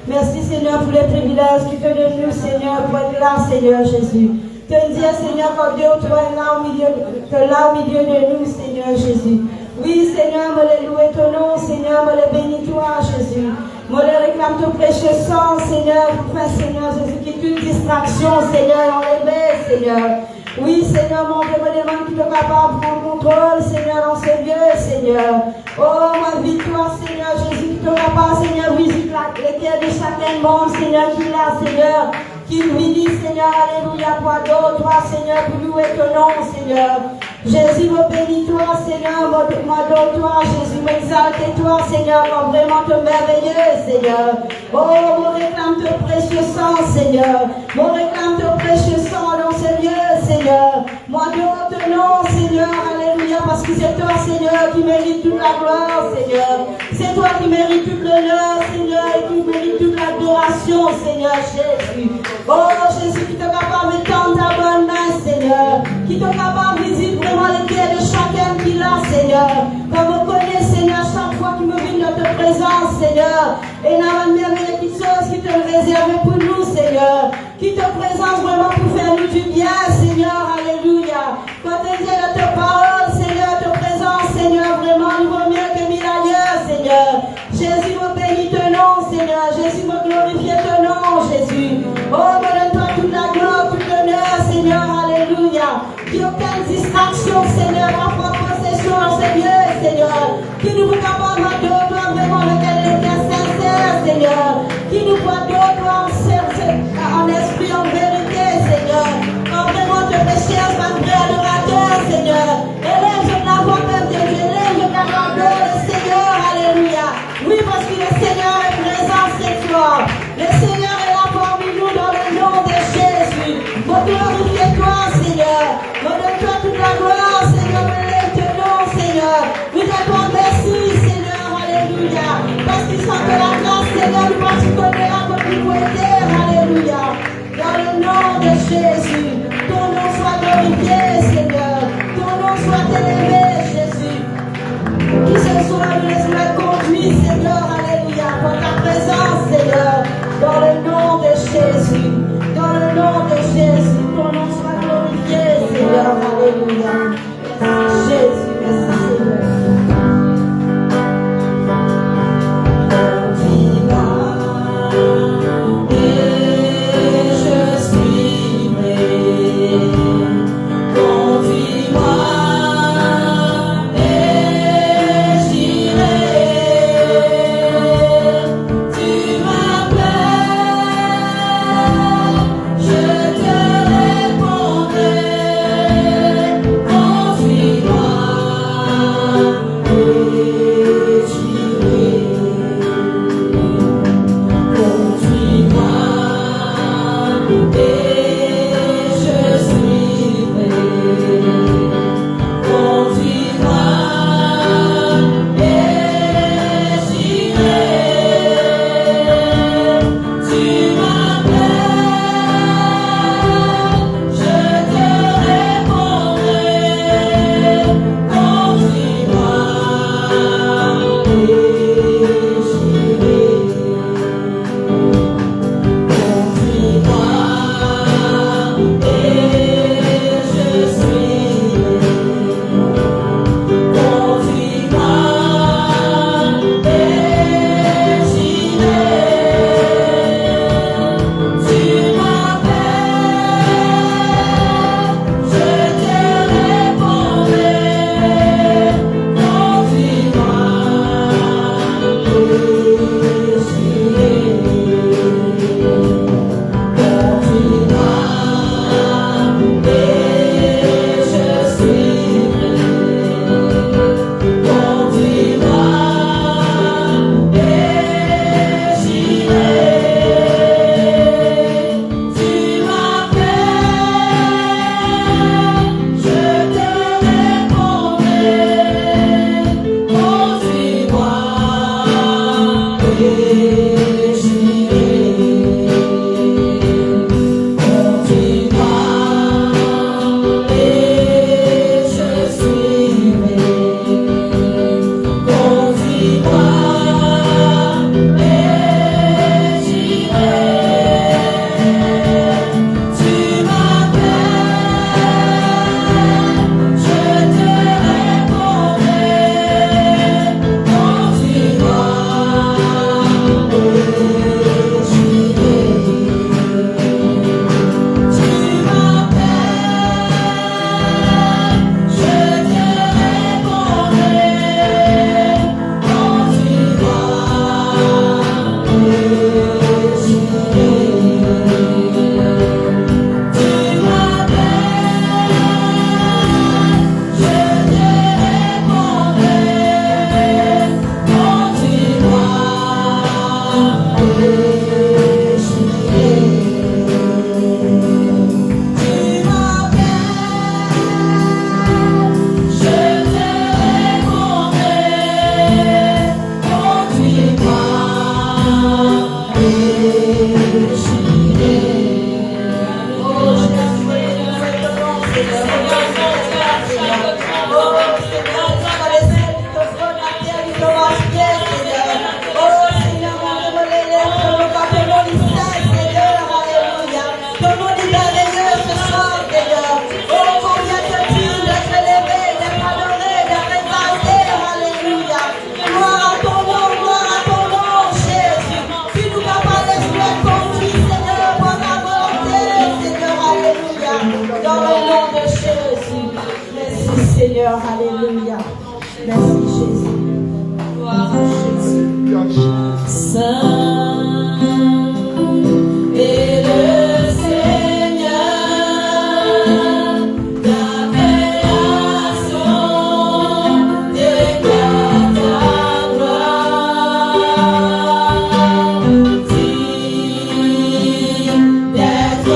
Merci Seigneur pour les privilèges que tu donnes nous, Seigneur, pour être là, Seigneur Jésus. Te dire, Seigneur, quand Dieu, toi es là au milieu, de nous, Seigneur Jésus. Oui, Seigneur, me les louer ton nom, Seigneur, me les bénis toi, Jésus. Me les réclame ton précieux sang, Seigneur, pour faire, Seigneur Jésus, qui est une distraction, Seigneur, enlevée, Seigneur. Oui, Seigneur, mon Dieu, me demande qu'il est capable de prendre contrôle, Seigneur, dans ce lieu, Seigneur. Oh, ma victoire, Seigneur Jésus, qui te capable, Seigneur, visite les cœurs de chacun monde, Seigneur, qui l'a, Seigneur. Qui nous dit, Seigneur, alléluia, toi d'autre, toi, Seigneur, pour louer ton nom, Seigneur. Jésus, me bénis-toi, Seigneur, m'adore-toi, Jésus, m'exalte-toi, Seigneur, comme vraiment te merveilleux, Seigneur. Oh, me réclame ton précieux sang, Seigneur. Me réclame ton précieux sang dans ce lieu, Seigneur. M'adore ton nom, Seigneur, alléluia, parce que c'est toi, Seigneur, qui mérite toute la gloire, Seigneur. C'est toi qui mérite tout l'honneur, Seigneur, et qui mérite toute l'adoration, Seigneur, Jésus. Oh, Jésus, qui te capable de tendre ta bonne main, Seigneur. Qui te capable de visiter vraiment les cœurs de chacun qui l'a, Seigneur. Comme on connaît, Seigneur, chaque fois qu'il me vient dans ta présence, Seigneur. Et dans la merveille qui chose qui te réserve pour nous, Seigneur. Qui te présente vraiment pour faire nous du bien, Seigneur. Alléluia. Quand tu es dans ta parole, Seigneur, ta présence, Seigneur, vraiment, il vaut mieux que mille ailleurs, Seigneur. Jésus, me bénis ton nom, Seigneur. Jésus, me glorifie ton nom, Jésus. Oh, me donne-toi toute la gloire, toute l'honneur, Seigneur. Alléluia. Qu'il n'y ait aucune distraction, Seigneur, ma propre possession dans ce lieu, Seigneur. Qui nous voit capable d'adorer vraiment avec un cœur sincère, Seigneur. Qui nous voit adorer en esprit, en vérité, Seigneur. Quand vraiment te recherche, ma vraie adorateur, Seigneur. Élève la voix même de Dieu, élève la grandeur, le Seigneur, alléluia. Oui, parce que le Seigneur est présent cette soir. Le Seigneur est là parmi nous dans le nom de Jésus. Me glorifie-toi, Seigneur. Me donne-toi toute la gloire, Seigneur. Me lève Seigneur, alléluia. Merci Jésus. Gloire à Jésus. Saint est le Seigneur, la création déclare ta gloire. Digne d'être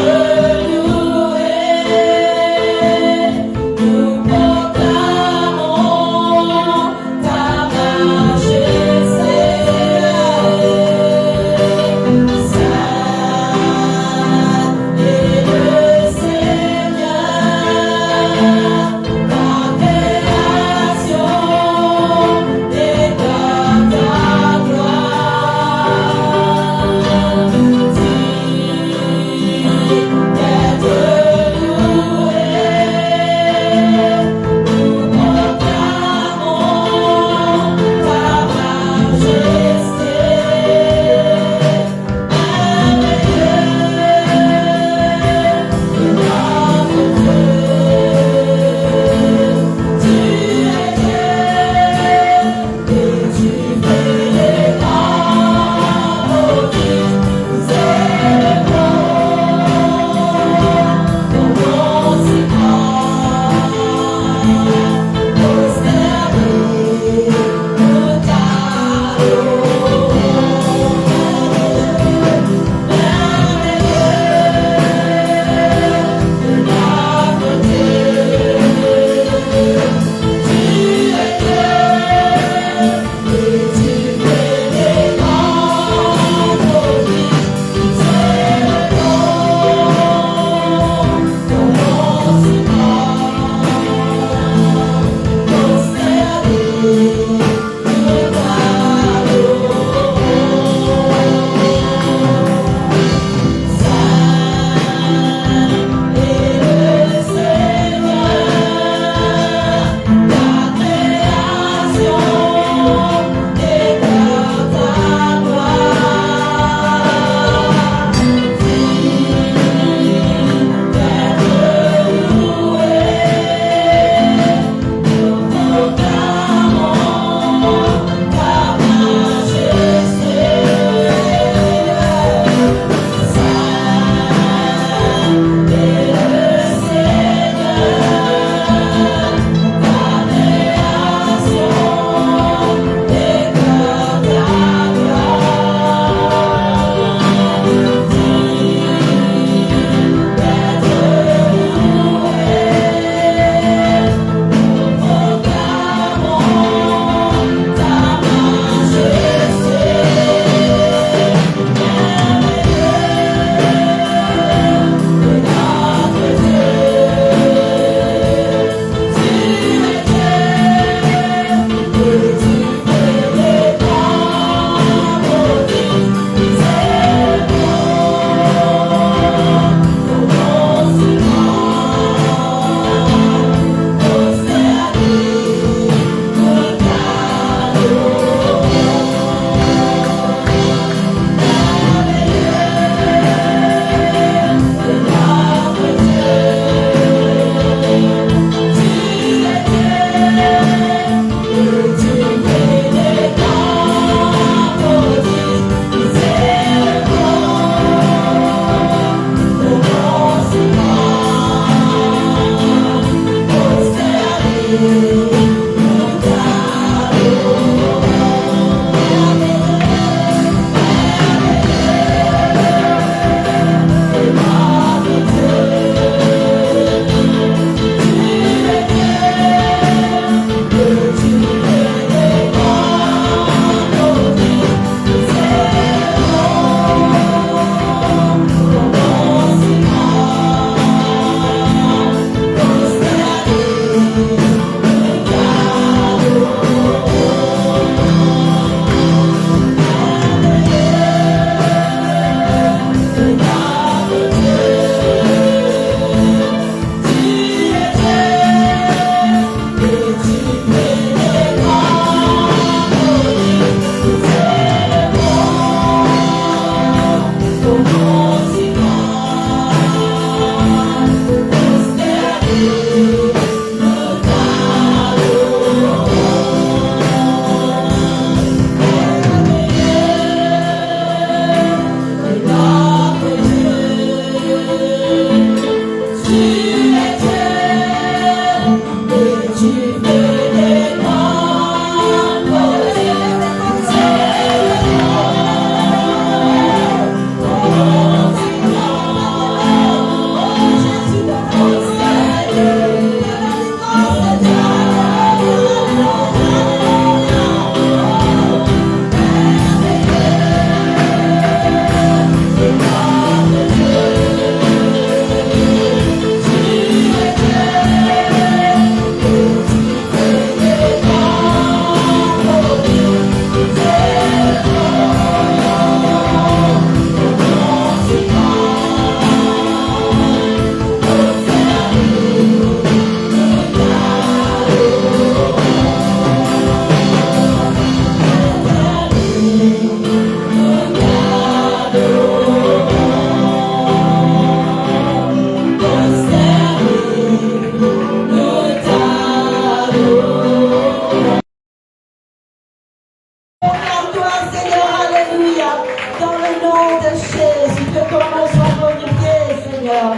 nom de Jésus, que ton nom soit glorifié, Seigneur.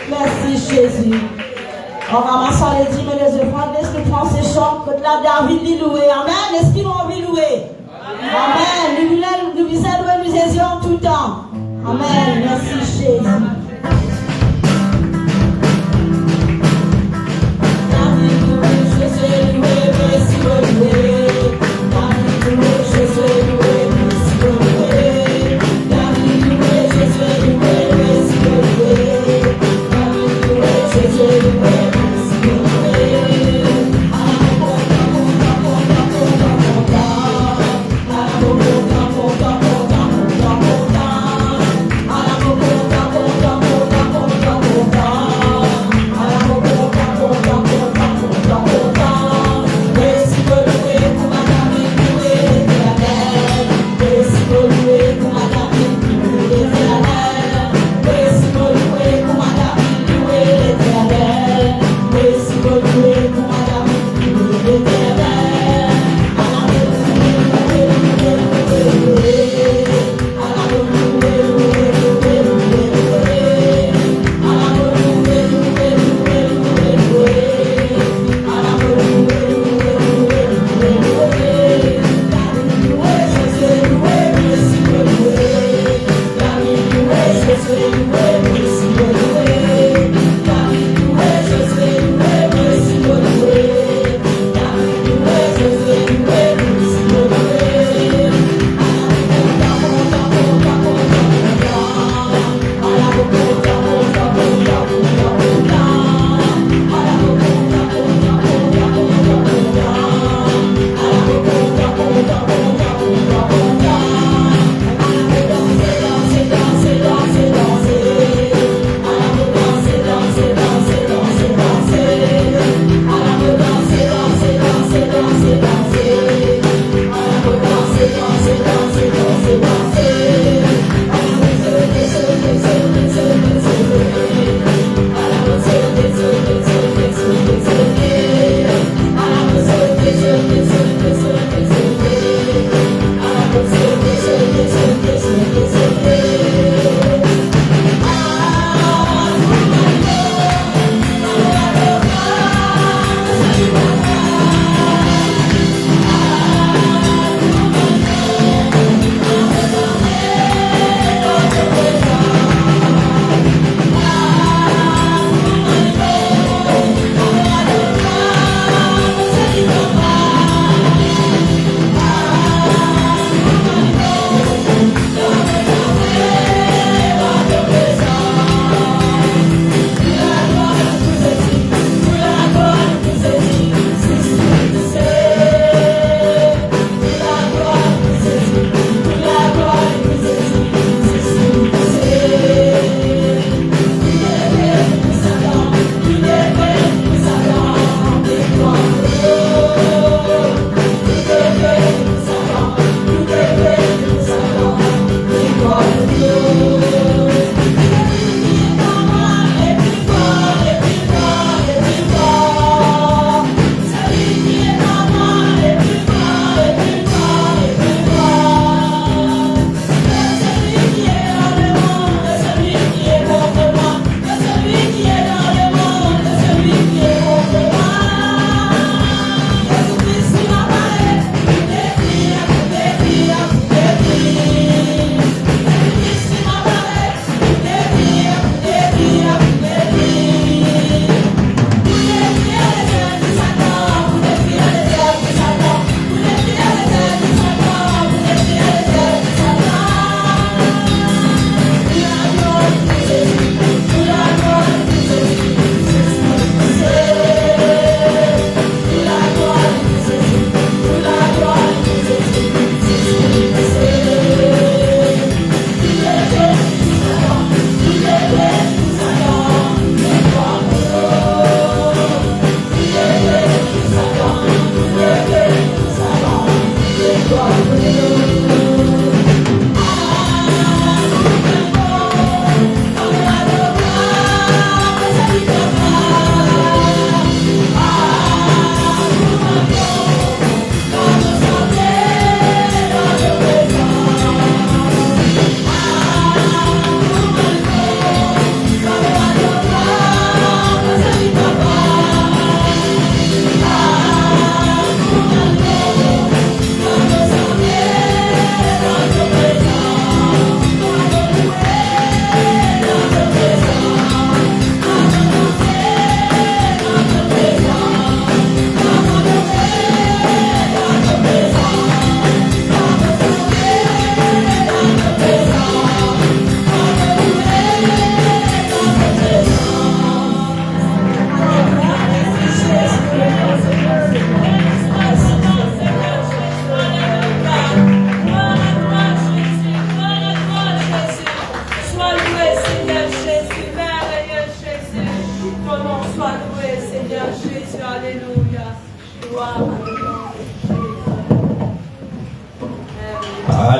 Merci, Jésus. En ramassant les dîmes et les offrandes, laisse-nous prendre ces chants, que la David l'y louer. Amen. Est-ce qu'ils ont envie de louer? Amen. Nous visons louer, nous aisions en tout temps. Amen. Merci, Jésus. David loué, Jésus loué, Messie loué. David loué, Jésus loué, Messie loué. David loué, Jésus loué, Messie loué. David loué, Jésus loué. Come on.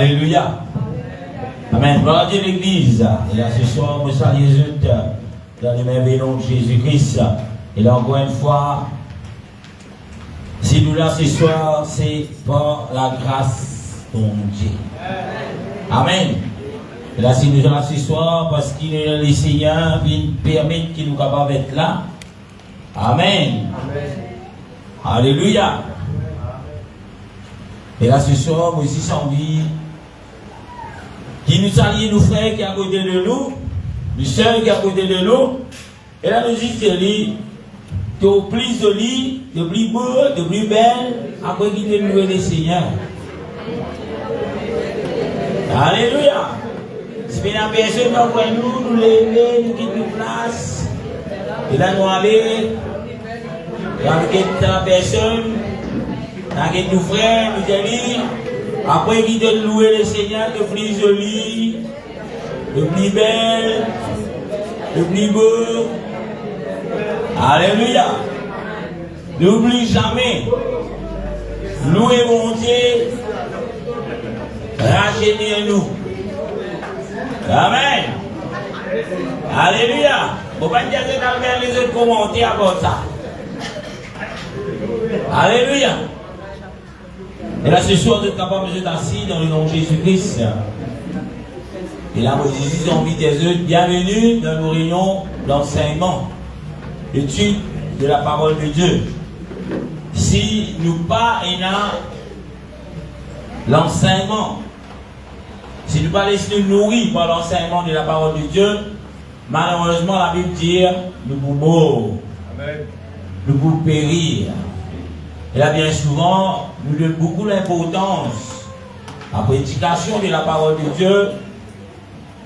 Alléluia. Amen. Gloire à Dieu l'église. Et là ce soir, nous saluons Jésus dans le merveilleux nom de Jésus-Christ. Et là encore une fois, si nous là ce soir, c'est par la grâce de Dieu. Amen. Et là si nous sommes là ce soir, parce qu'il est le Seigneur qui nous permet qu'il nous capable d'être là. Amen. Alléluia. Et là ce soir, moi aussi j'ai envie qui nous salue nos frères qui sont à côté de nous, nos soeurs qui sont à côté de nous. Et là nous disons que au plus joli, de plus beau, de plus belle, après qu'il te loue le Seigneur. Alléluia. Si bien la personne d'envoie nous lever, nous quitter nos places. Et là nous aller, avec la personne, avec nos frères, nous allons, après qu'il te loue le Seigneur, de plus joli, de plus belle, de plus beau. Alléluia. N'oublie jamais. Louez mon Dieu. Rachetez-nous. Amen. Alléluia. Faut pas dire que dans les autres commenter à ça. Alléluia. Et là, ce soir, vous êtes capable de vous assis dans le nom de Jésus-Christ. Et là, moi, j'ai envie de dire bienvenue dans nos réunions d'enseignement, d'étude de la parole de Dieu. Si nous pas l'enseignement, si nous pas laisser nous nourrir par l'enseignement de la parole de Dieu, malheureusement, la Bible dit nous pouvons mourir, nous pouvons périr. Et là, bien souvent, nous donnons beaucoup d'importance à la prédication de la parole de Dieu,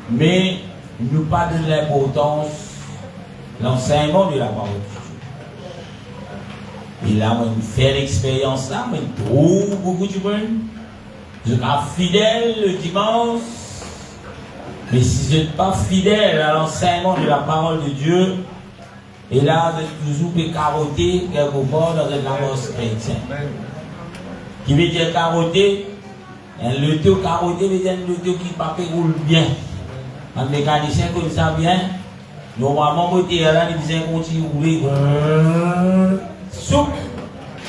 mais nous pas de l'importance l'enseignement de la parole de Dieu. Et là, moi, je fais l'expérience là, moi, je trouve beaucoup de monde. Je suis fidèle le dimanche, mais si je ne suis pas fidèle à l'enseignement de la parole de Dieu, et là, je suis toujours carotté quelque part dans une avance chrétienne. Qui veut dire carotté, le taux carotté veut dire le taux qui ne roule bien. Un mécanicien comme ça bien, normalement, quand il est là, il disait qu'on continue à rouler. Soupe,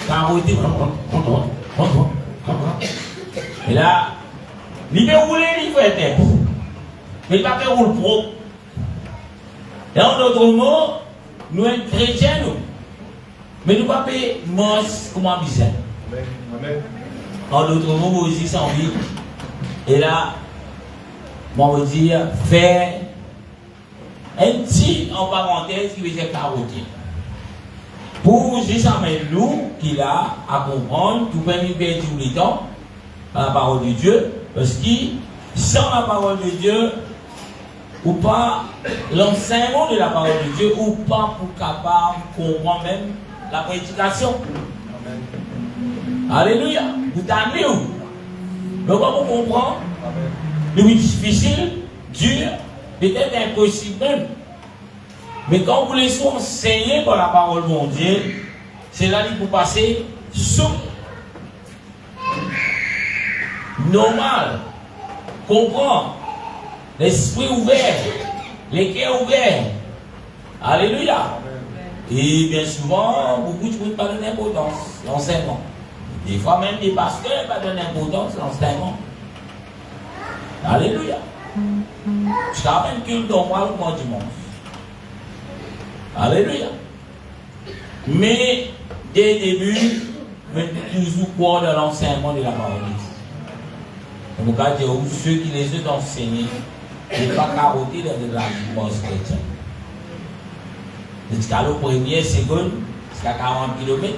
carotté. Et là, il peut rouler, il fait tête. Mais il ne peut pas rouler propre. Et en d'autres mots, nous sommes chrétiens, nous. Mais nous ne pouvons pas payer mos comme un bizarre. En d'autres mots, moi aussi, sans vie. Et là, moi, je veux dire, faire un petit en parenthèse qui veut dire carotter. Pour juste amener nous, qui là, à comprendre, tout le monde perd tout le temps, à la parole de Dieu, parce que sans la parole de Dieu, ou pas l'enseignement de la parole de Dieu, ou pas pour capable comprendre même la prédication. Alléluia. Vous t'amenez où? Donc, comment comprendre? C'est difficile, dur, peut-être impossible même. Mais quand vous laissez enseigner par la parole de Dieu, c'est là qu'il faut passer sous normal, comprendre, l'esprit ouvert, les cœurs ouverts. Alléluia. Et bien souvent, beaucoup de gens ne pas donner d'importance à l'enseignement. Des fois même des pasteurs ne pas donner d'importance à l'enseignement. Alléluia. Je t'amène culte dans moi le dimanche. Alléluia. Mais dès le début, je toujours croire dans l'enseignement de la parole de Dieu. Et vous pouvez dire, ceux qui les ont enseignés, ne sont pas carotés dans la dimanche chrétienne. Jusqu'à la première seconde, jusqu'à 40 km,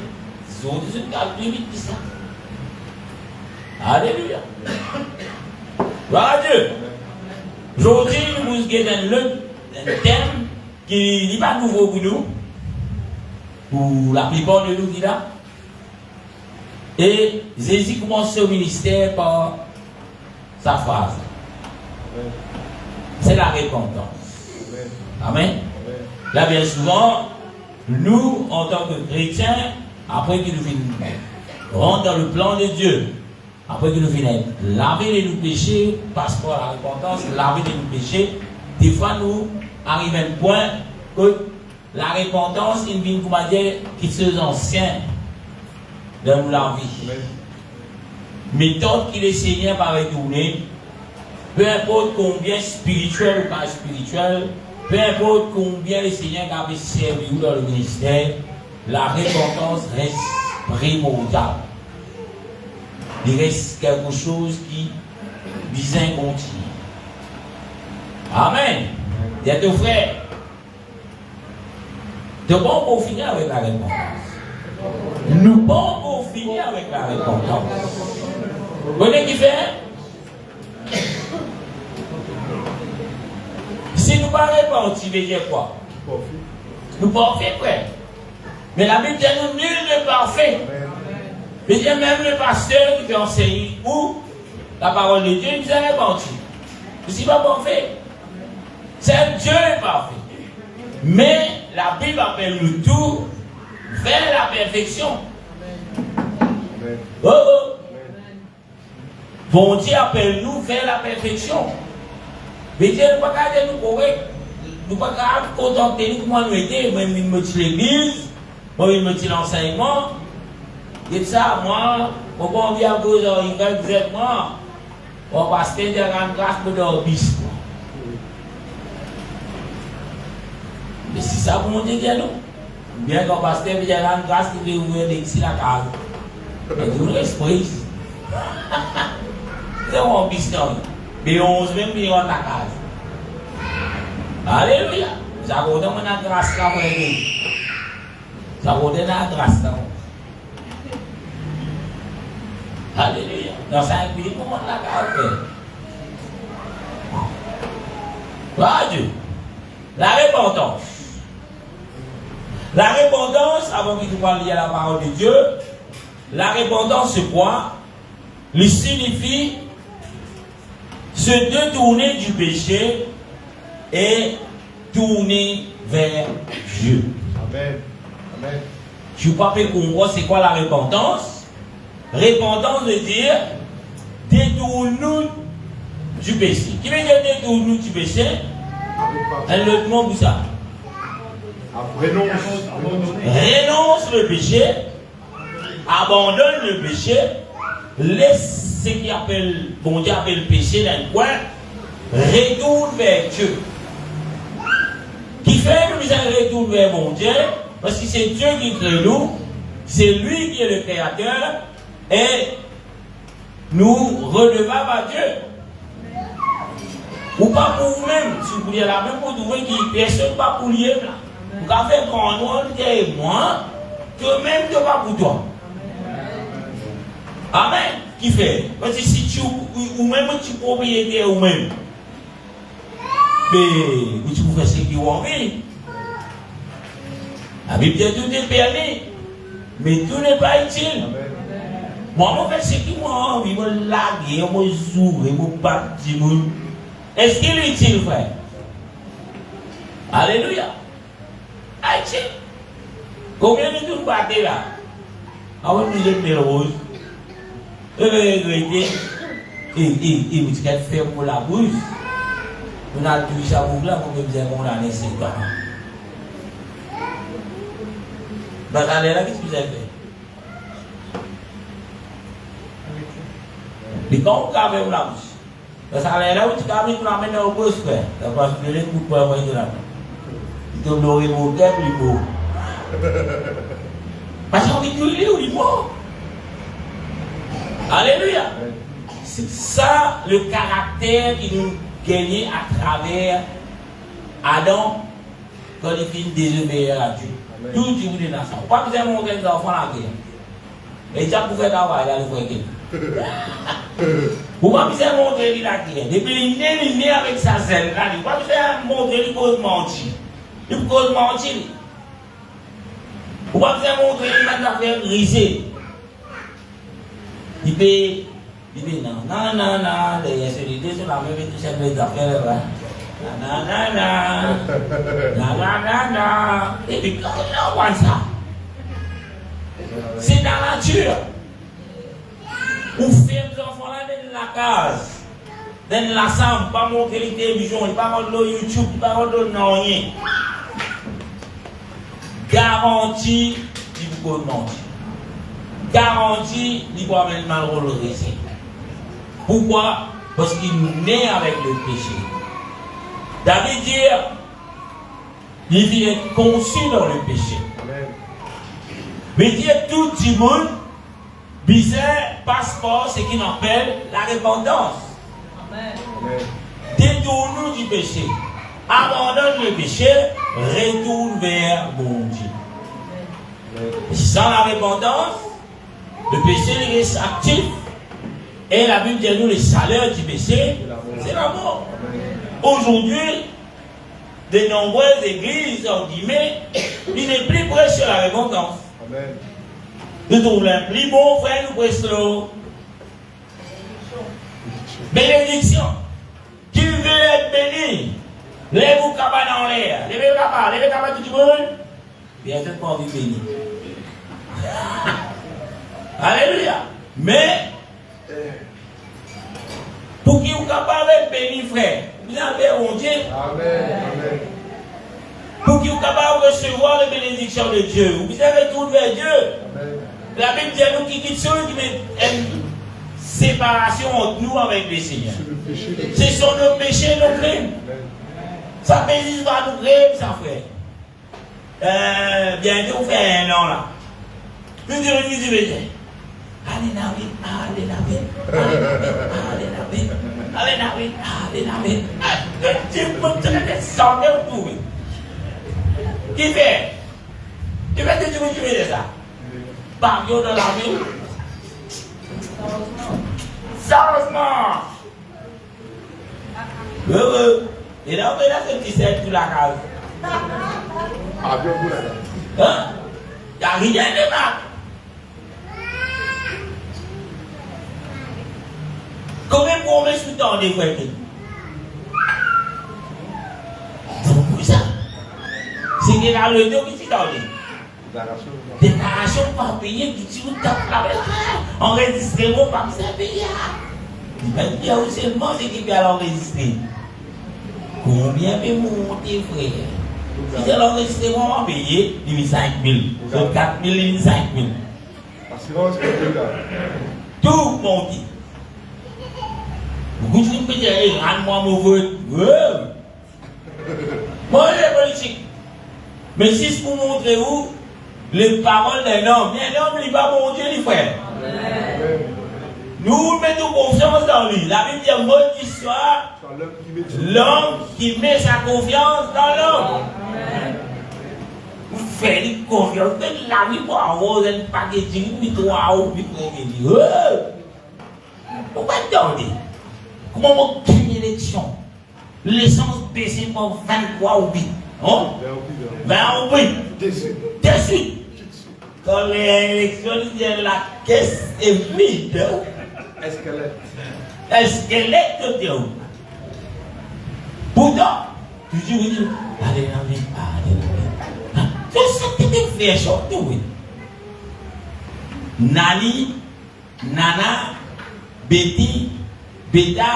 ils ont dit que plus vite que ça. Alléluia. Gloire à Dieu. Aujourd'hui, nous vous avons un thème qui n'est pas nouveau pour nous, pour la plupart de nous qui là. Et Jésus commence au ministère par sa phrase. C'est la repentance. Amen. Là, bien souvent, nous, en tant que chrétiens, après que nous rentrons dans le plan de Dieu, Après que nous finissons, laver de nos péchés, passeport à la repentance, laver de nos péchés, des fois nous arrivons à un point que la repentance, il vient pour dire qu'ils sont anciens dans la vie. Méthode qu'il est Seigneur par retourner, peu importe combien spirituel ou pas spirituel, peu importe combien le Seigneur a servi dans le ministère, la repentance reste primordiale. Il reste quelque chose qui vise un continu. Amen. Dis ton frère, nous bon pour finir avec la repentance. Nous bon pour finir avec la repentance. Vous voyez qui fait? Si nous ne pas repentir, veut dire quoi? Nous pas fait prêt. Mais la Bible dit nous nul n'est parfait. Mais il y a même le pasteur qui enseigne où la parole de Dieu nous a repenti. Je ne suis pas parfait. C'est Dieu est parfait. Mais la Bible appelle nous tous vers la perfection. Oh oh. Bon Dieu appelle nous vers la perfection. Mais Dieu ne peut pas garder nous correct. Nous ne pouvons pas contenter nous comment nous aider. Moi, il me dit l'église, moi, il me dit l'enseignement. Et ça, moi, on vient à cause de moi, on va se faire une grâce pour le bis. Mais si ça, vous me dites, non. Bien qu'on va se faire une grâce qui veut ouvrir l'exil la case. Et vous l'esprit. C'est un bis, non. Mais 11 même millions de la case. Alléluia. Ça vous donne une grâce là pour aider. Ça vous donne une grâce là. Alléluia. Dans 5 minutes, comment on l'a fait? Gloire à Dieu. La repentance. La repentance, avant qu'il soit lié à la parole de Dieu, la repentance, c'est quoi? Il signifie se détourner du péché et tourner vers Dieu. Amen. Amen. Je ne sais pas comprendre c'est quoi la repentance. Repentance veut dire détourne-nous du péché. Qui veut dire détourne-nous du péché? Un autre mot pour ça. Renonce le péché, abandonne le péché, laisse ce qui appelle, bon Dieu appelle le péché dans le coin, retourne vers Dieu. Qui fait que nous allons retourner vers mon Dieu? Parce que c'est Dieu qui crée nous, c'est lui qui est le créateur. Et nous redevables à Dieu. Ou pas pour vous-même, si vous voulez la même pour trouver qui personne pas pour lier là. Vous avez fait grand monde et moi, toi-même tu pas pour toi. Amen. Qui fait? Parce que si tu ou même tu propriétaire ou même, mais tu peux faire ce que tu as envie. La Bible dit tout est permis, mais tout n'est pas utile. Moi, je fais ce qui m'a envie, je me lague, je me zoue, je me batte. Est-ce qu'il est utile, frère? Alléluia. Aïe. Combien de temps vous battez là? Avant de nous mettre rose, je vais regretter. Et vous dites faire pour la bouche. On a tout ça pour là, pour que vous ayez condamné 5 ans. Bah, allez là, qu'est-ce que vous avez fait? Et quand vous avez la bouche, parce que là où tu as mis pour l'amener au bouche, tu vas se donner pour pouvoir voir de la main. Tu dois l'oreiller au cœur, il mort. Parce qu'on dit qu'il est mort. Alléluia. C'est ça le caractère qui nous gagne à travers Adam quand il finit désobéir à Dieu. Tout Dieu vous dit dans ça. Pourquoi vous avez montré les enfants la guerre? Et tu as pour faire travail, là, le frère. Pourquoi vous avez montré la guerre? Depuis il est né avec sa zèle là. Pourquoi vous avez montré il cause mentir? Il cause mentir. Pourquoi vous avez montré il a fait briser? Il dit non, les solidités sont la même que chef des affaires là. Et puis quand on voit ça, c'est dans la nature. Ou fait case. Dans la salle, pas montrer la télévision, pas montrer YouTube, pas montrer rien. Garantie, il vous mentir. Garantie, il va même mal relogrer. Pourquoi? Parce qu'il naît avec le péché. David dit, il vient être conçu dans le péché. Amen. Mais il dit tout le monde, bizarre, passeport, ce qu'il appelle la repentance. Amen. Détourne-nous du péché. Abandonne le péché, retourne vers mon Dieu. Sans la repentance, le péché reste actif. Et la Bible dit nous le salaire du péché, c'est la mort. Aujourd'hui, de nombreuses églises, on dit, mais il n'est plus prêt sur la repentance. Amen. Nous trouvons un plus bon frère, nous prêchons. Bénédiction. Qui veut être béni? Lève-vous cabane en l'air. Lèvez cabane tout le monde. Bien sûr qu'on vit béni. Alléluia. Mais, pour qu'il soit capable d'être béni, frère, vous avez mon Dieu. Amen. Amen. Pour qu'il soit capable de recevoir les bénédictions de Dieu, vous avez retourner vers Dieu. Amen. La Bible dit à nous qui quitte celui qui met une séparation entre nous avec le Seigneur. Ce sont nos péchés, nos crimes. Ça pénise pas nos crimes, ça frère. Bientôt on fait un an là. Nous disons, allez David, allez David, allez David, allez David. Tu peux te descendre tout. Qui fait? Tu fais que tu veux tuer ça? Barrio dans la ville. Sérieusement. Et là, on fait là ce petit cercle sous la case. Ah, bien vous là. Hein? Il n'y a rien de mal. Combien de promesses vous tendez, frère? C'est ça. C'est qu'il y a le dos qui t'endez. Déclaration pas payée, qui tu tapes la belle. Enregistrement pas payé. Il y a aussi seulement ce qui peut l'enregistrer. Combien peut monter, frère? Si c'est l'enregistrement pas payé, il y a 5 000. Sur 4 000, il y a 5 000. Assurance, tout monté. Vous me dites, rends-moi mon vote. Moi, les politiques. Mais si c'est pour montrer où les paroles d'un homme, un homme, il va mon Dieu, les frères. Nous mettons confiance dans lui. La Bible dit, mot qui soit l'homme qui met sa confiance dans l'homme. Vous faites confiance. Vous faites la vie pour avoir un packaging, puis toi, ou puis vous pourquoi attendez? Comment on gagne l'élection? L'essence baissée pour 23 ou 8. Oh? 20 ou 8. Dessus. Quand l'élection, la caisse est vide. Esquelette de Dieu. Pourtant, tu dis, allez, allez. C'est ça qui te fait chanter, oui. Nani, Nana, Betty, Beta,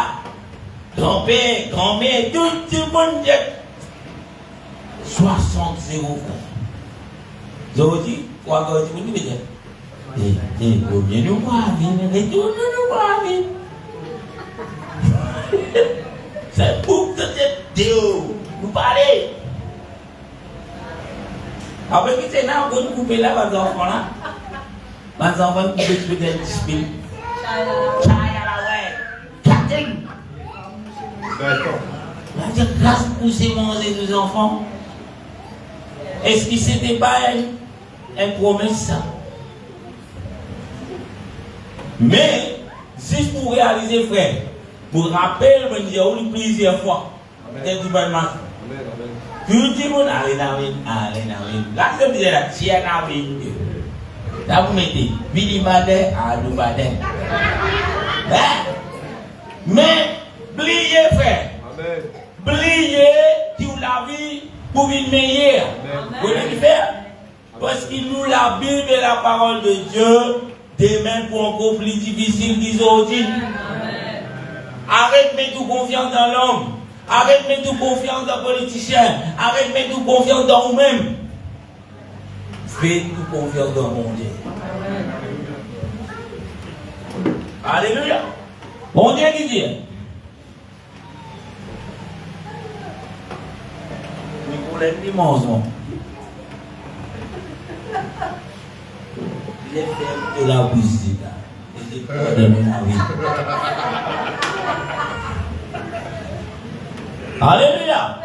grand-père, grand-mère, tout le monde dit 60 euros. Je dis, quoi que tu me dis, combien de mois, retourne nous voir, c'est pour que Dieu nous parler. Après que c'est là, on peut nous couper là, les enfants là. Les enfants qui peuvent peut-être discuter. D'accord. La grâce pour ces manger deux enfants. Est-ce que c'était pas une promesse ça? Mais, juste pour réaliser, frère, pour rappeler, je me dis, plusieurs fois. Peut-être du bon matin. Tout le monde, allez, là, je me disais, la tienne, là, vous mettez, Billy Madé, Adou Madé. Mais, pliez, frère. Pliez toute la vie pour une meilleure. Vous voulez le faire? Parce qu'il nous la Bible et la parole de Dieu, demain pour encore plus difficile qu'aujourd'hui. Arrête de mettre toute confiance dans l'homme. Arrête de mettre toute confiance dans les politiciens. Arrête de mettre toute confiance dans vous-même. Fais toute confiance dans mon Dieu. Alléluia. Mon Dieu qui dit. Nicolas l'immense. J'ai fait de la bousille. J'ai peur de ma vie. Alléluia.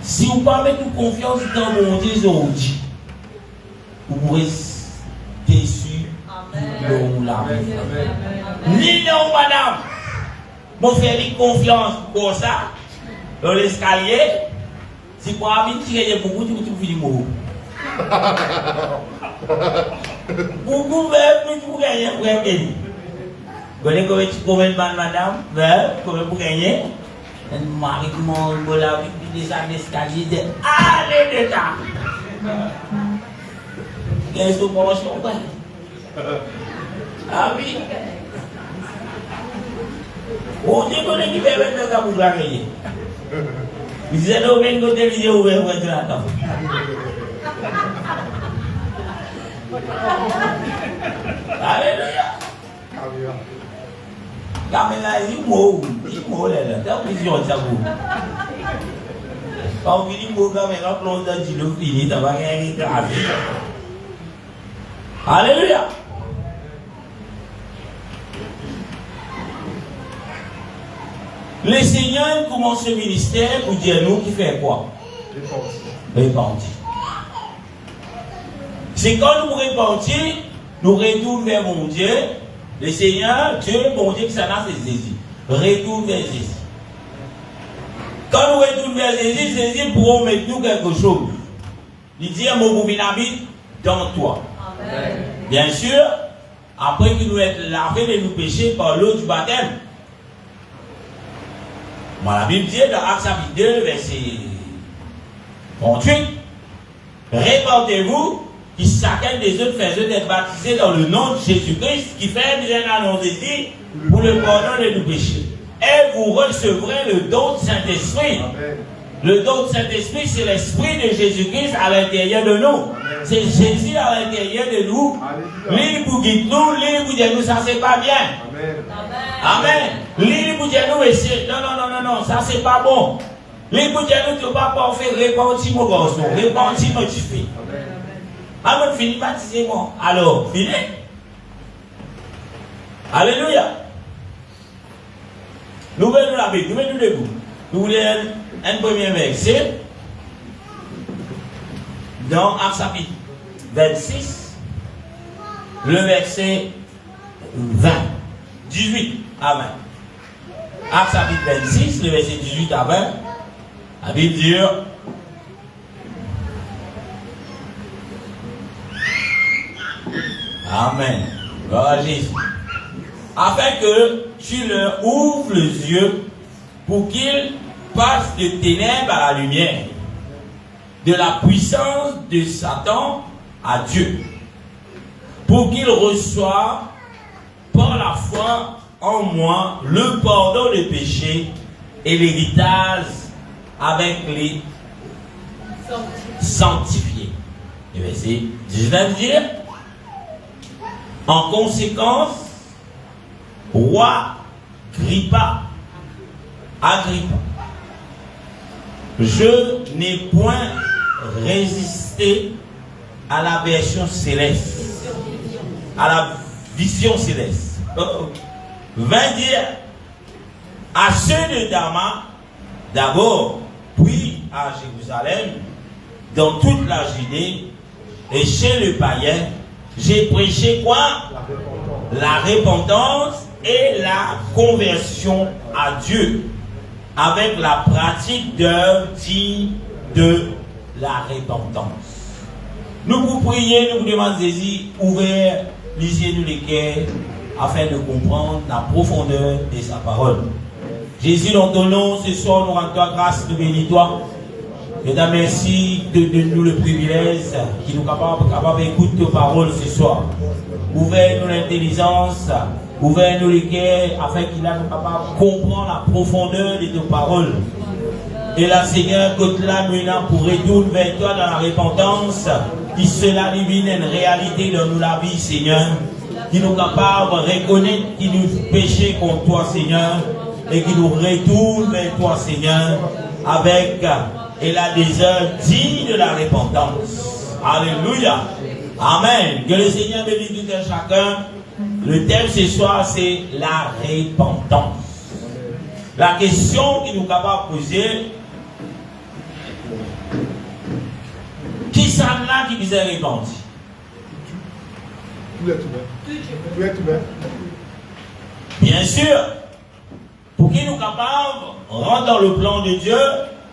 Si vous parlez de confiance dans mon Dieu aujourd'hui, vous pourrez déçu de la vie. Ni non, madame. Mon frère dit confiance pour ça. Dans l'escalier. Si vous avez tiré beaucoup, vous finissez mort. Vous pouvez plus gagner pour gagner. Vous avez combien de madame? Combien pour gagner? Un mari qui m'a la vie des années escaliers de allez de ta. Qu'est-ce que vous pensez? Ah oui. On dit qu'on est qui fait mettre le cas pour gagner. Vous dites non, mais nous devons dire ouvert pour être là. Alléluia. Kamela, il mot là, t'as vision de ça vous. Quand vous dites mot Kamela, plonge dans le fini, ça va rien grave. Alléluia. Le Seigneur commence ce ministère pour dire nous qui fait quoi? Repentir. C'est quand nous repentons, nous retournons vers mon Dieu. Le Seigneur, Dieu, mon Dieu, qui s'en a ses Jésus. Retourne vers Jésus. Quand nous retournons vers Jésus, Jésus promet nous quelque chose. Il dit à mon habite dans toi. Amen. Bien sûr, après que nous être lavés de nos péchés par l'eau du baptême. La Bible dit dans Actes chapitre 2, verset 38, répandez-vous, qui chacun des autres fait d'être baptisé dans le nom de Jésus-Christ, qui fait bien annoncer pour le pardon de nos péchés. Et vous recevrez le don du Saint-Esprit. Le don du Saint-Esprit, c'est l'Esprit de Jésus-Christ à l'intérieur de nous. C'est Jésus à l'intérieur de nous. L'île pour guider nous, l'île pour dire nous, ça c'est pas bien. Amen. L'île pour dire nous, non, ça c'est pas bon. L'île pour dire nous, tu ne vas pas faire repentir mon garçon, repentir mon fils. Alors, fini, baptisez-moi. Alors, fini. Alléluia. Nous venons la Bible, nous venons debout. Nous voulons un premier verset. Dans Actes chapitre 26, le verset 20, 18 à 20. Actes chapitre 26, le verset 18 à 20. La Bible dit Amen. Gloire à Jésus. Afin que tu leur ouvres les yeux pour qu'ils passent de ténèbres à la lumière, de la puissance de Satan à Dieu, pour qu'ils reçoivent par la foi en moi le pardon des péchés et l'héritage avec les sanctifiés. Le verset 19 dit en conséquence, roi Agrippa, je n'ai point résisté à la version céleste, à la vision céleste. Va dire à ceux de Damas, d'abord, puis à Jérusalem, dans toute la Judée, et chez le païen, j'ai prêché quoi? La repentance et la conversion à Dieu, avec la pratique d'œuvres dignes de la repentance. Nous vous prions, nous vous demandons Jésus, ouvrez, lisez-nous les cœurs, afin de comprendre la profondeur de sa parole. Jésus, dans ton nom, ce soir, nous rendons toi grâce, nous bénissons toi. Je te remercie de nous le privilège qui nous capable d'écouter tes paroles ce soir. Ouvert-nous l'intelligence, ouvert-nous les cœurs, afin qu'il soit capable de comprendre la profondeur de tes paroles. Et là, Seigneur, que là, nous sommes pour retourner vers toi dans la repentance, qui cela devine une réalité dans nous la vie, Seigneur, qui nous capable de reconnaître qui nous péchons contre toi, Seigneur, et qui nous retourne vers toi, Seigneur, avec et là des heures dignes de la repentance. Alléluia. Amen. Que le Seigneur bénisse tout un chacun. Le thème ce soir, c'est la repentance. La question qui nous est capable de poser, qui s'en là qui disait repenti? Bien sûr, pour qu'il nous capable de rentrer dans le plan de Dieu,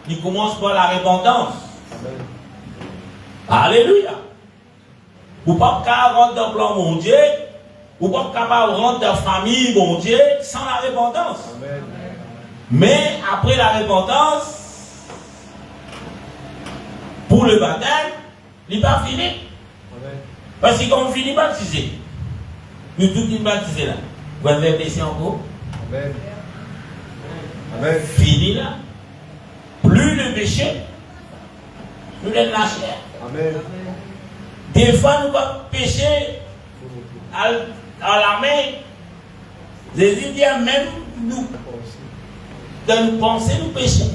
il commence par la repentance. Alléluia. Vous ne pouvez pas rentrer dans le plan de mon Dieu, vous ne pouvez pas rentrer dans la famille de mon Dieu sans la repentance. Amen. Mais après la repentance, pour le baptême, il n'est pas fini. Amen. Parce que quand on finit de baptiser, nous tous qui baptisés là, vous avez baissé encore. Amen. Amen. Fini là. Plus de péché, nous les lâcher. Amen. Des fois, nous pas pécher à la main. Jésus dit même nous, de nous penser, nous pécher.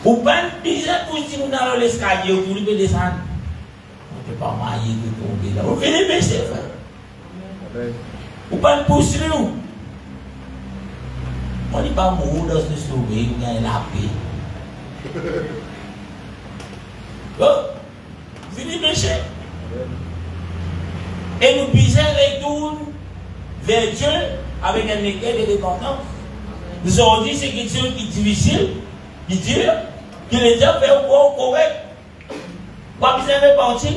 Ou pas une bizarre pour si nous allons l'escalier, ou nous pouvons descendre. On ne peut pas mailler de tomber là. On fait des péchés, frère. Ou pas une pousse nous. On n'est pas mourir dans ce sauver, on gagne la paix. Oh, fini péché. Et nous puissions retourner vers Dieu avec un équerre de repentance. Nous avons dit c'est quelque chose qui est difficile, qui est dur, qui est déjà fait au bon correct. Pas besoin de repentir.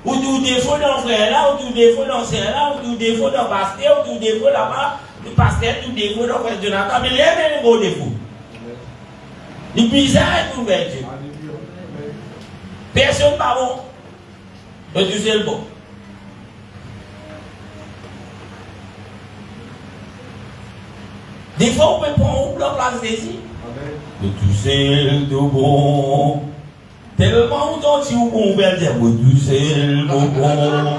Ou du défaut d'un frère là, ou du défaut d'un frère là, ou du défaut d'un pasteur, ou du défaut là-bas, du pasteur, du défaut d'un frère Jonathan, mais il y a même un gros défaut. Il bizarre et tout vers Dieu. Personne n'est pas bon. Et tu sais le bon. Des fois, on peut prendre la place d'ici. Et tu sais le bon. Tellement longtemps que vous pouvez dire, tu sais le bon.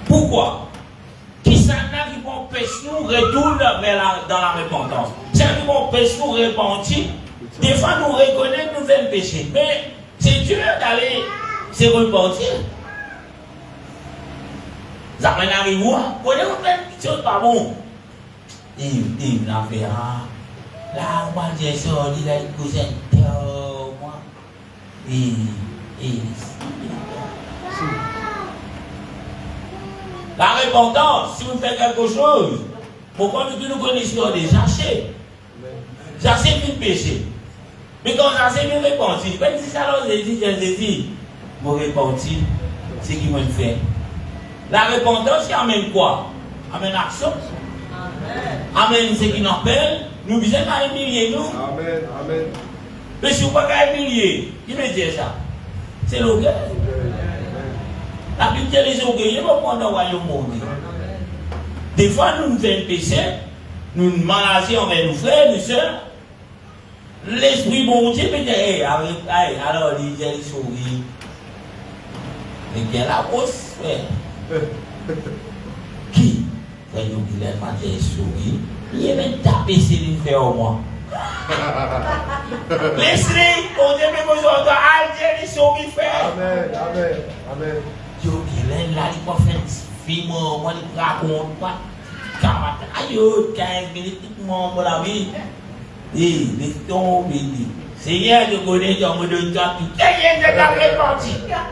Pourquoi? Qui s'en a qui empêche nous de retourner dans la repentance? C'est qui empêche nous de repentir. Des fois, nous reconnaissons nous faisons péché. Mais c'est dur d'aller se repentir. Ça m'en arrive où? Quand on fait une chose pas bon. Il l'a fait. Là, on va dire ça, il a une cousine. Moi. La repentance, si vous faites quelque chose, pourquoi nous connaissons des Jachés? Jachés est un péché. Mais quand Jachés est repenti, même si ça leur dit, vous repentir, c'est ce qu'ils vont faire. La repentance, c'est amène quoi? Amène action. Amène ce qui nous appelle. Nous visons à humilier nous. Amen. Amen. Mais si vous ne pouvez pas humilier, qui me dit ça? C'est l'orgueil. La Bible dit les orgueilleux vont prendre le royaume maudit. Des fois, nous nous faisons péché, nous nous malaisons envers nos frères, nos soeurs. L'esprit bon Dieu peut dire, alors il dit, il sourit. Mais quelle la bosse, frère? Qui? Frère, il a dit, il sourit. Il est même tapé si il fait au moins. L'esprit, on dit, mais vous avez dit, il sourit, frère. Amen, amen, amen. Dieu, il est là, il peut faire un film, moi, il raconte pas. Aïe, 15 minutes, tout le monde, mon ami. Et les tombes, Seigneur, je connais ton mot de toi, tout est de ta répartie. Amen,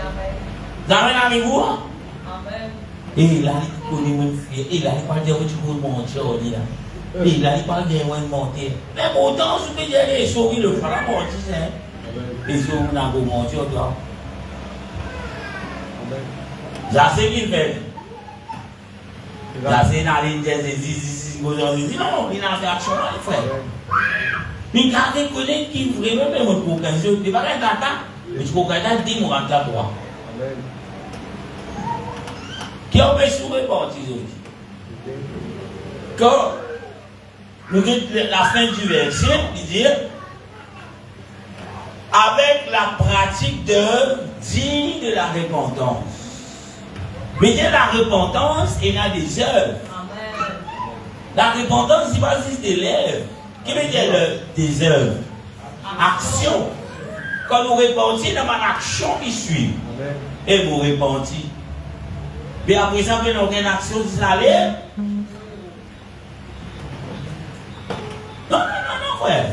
amen. Vous avez un ami, vous? Amen. Et là, il connaît mon fils. Et là, il parle de où tu peux monter, on dit là. Et là, il parle de où il monter. Mais pourtant, si tu dis les souris, le fera monter, hein. Les souris, on a beau monter, on doit. Ça, c'est qu'il fait. Là, c'est dans les non, il a fait action là, frère. Mais quand on connaît qui vraiment est mon programme, je ne sais pas qu'un tata, mais je crois qu'un dit mon rentable droit. Qui a fait sur les parties aujourd'hui? Quand nous avons la fin du verset, il dit avec la pratique digne de la repentance. Mais il y a la repentance et il y a des œuvres. La repentance, c'est pas juste des lèvres. Qui veut dire des œuvres? Action. Quand nous repentons, il y a une action qui suit. Et vous repentez. Mais après ça, vous n'avez aucune action qui s'allait. Non, frère.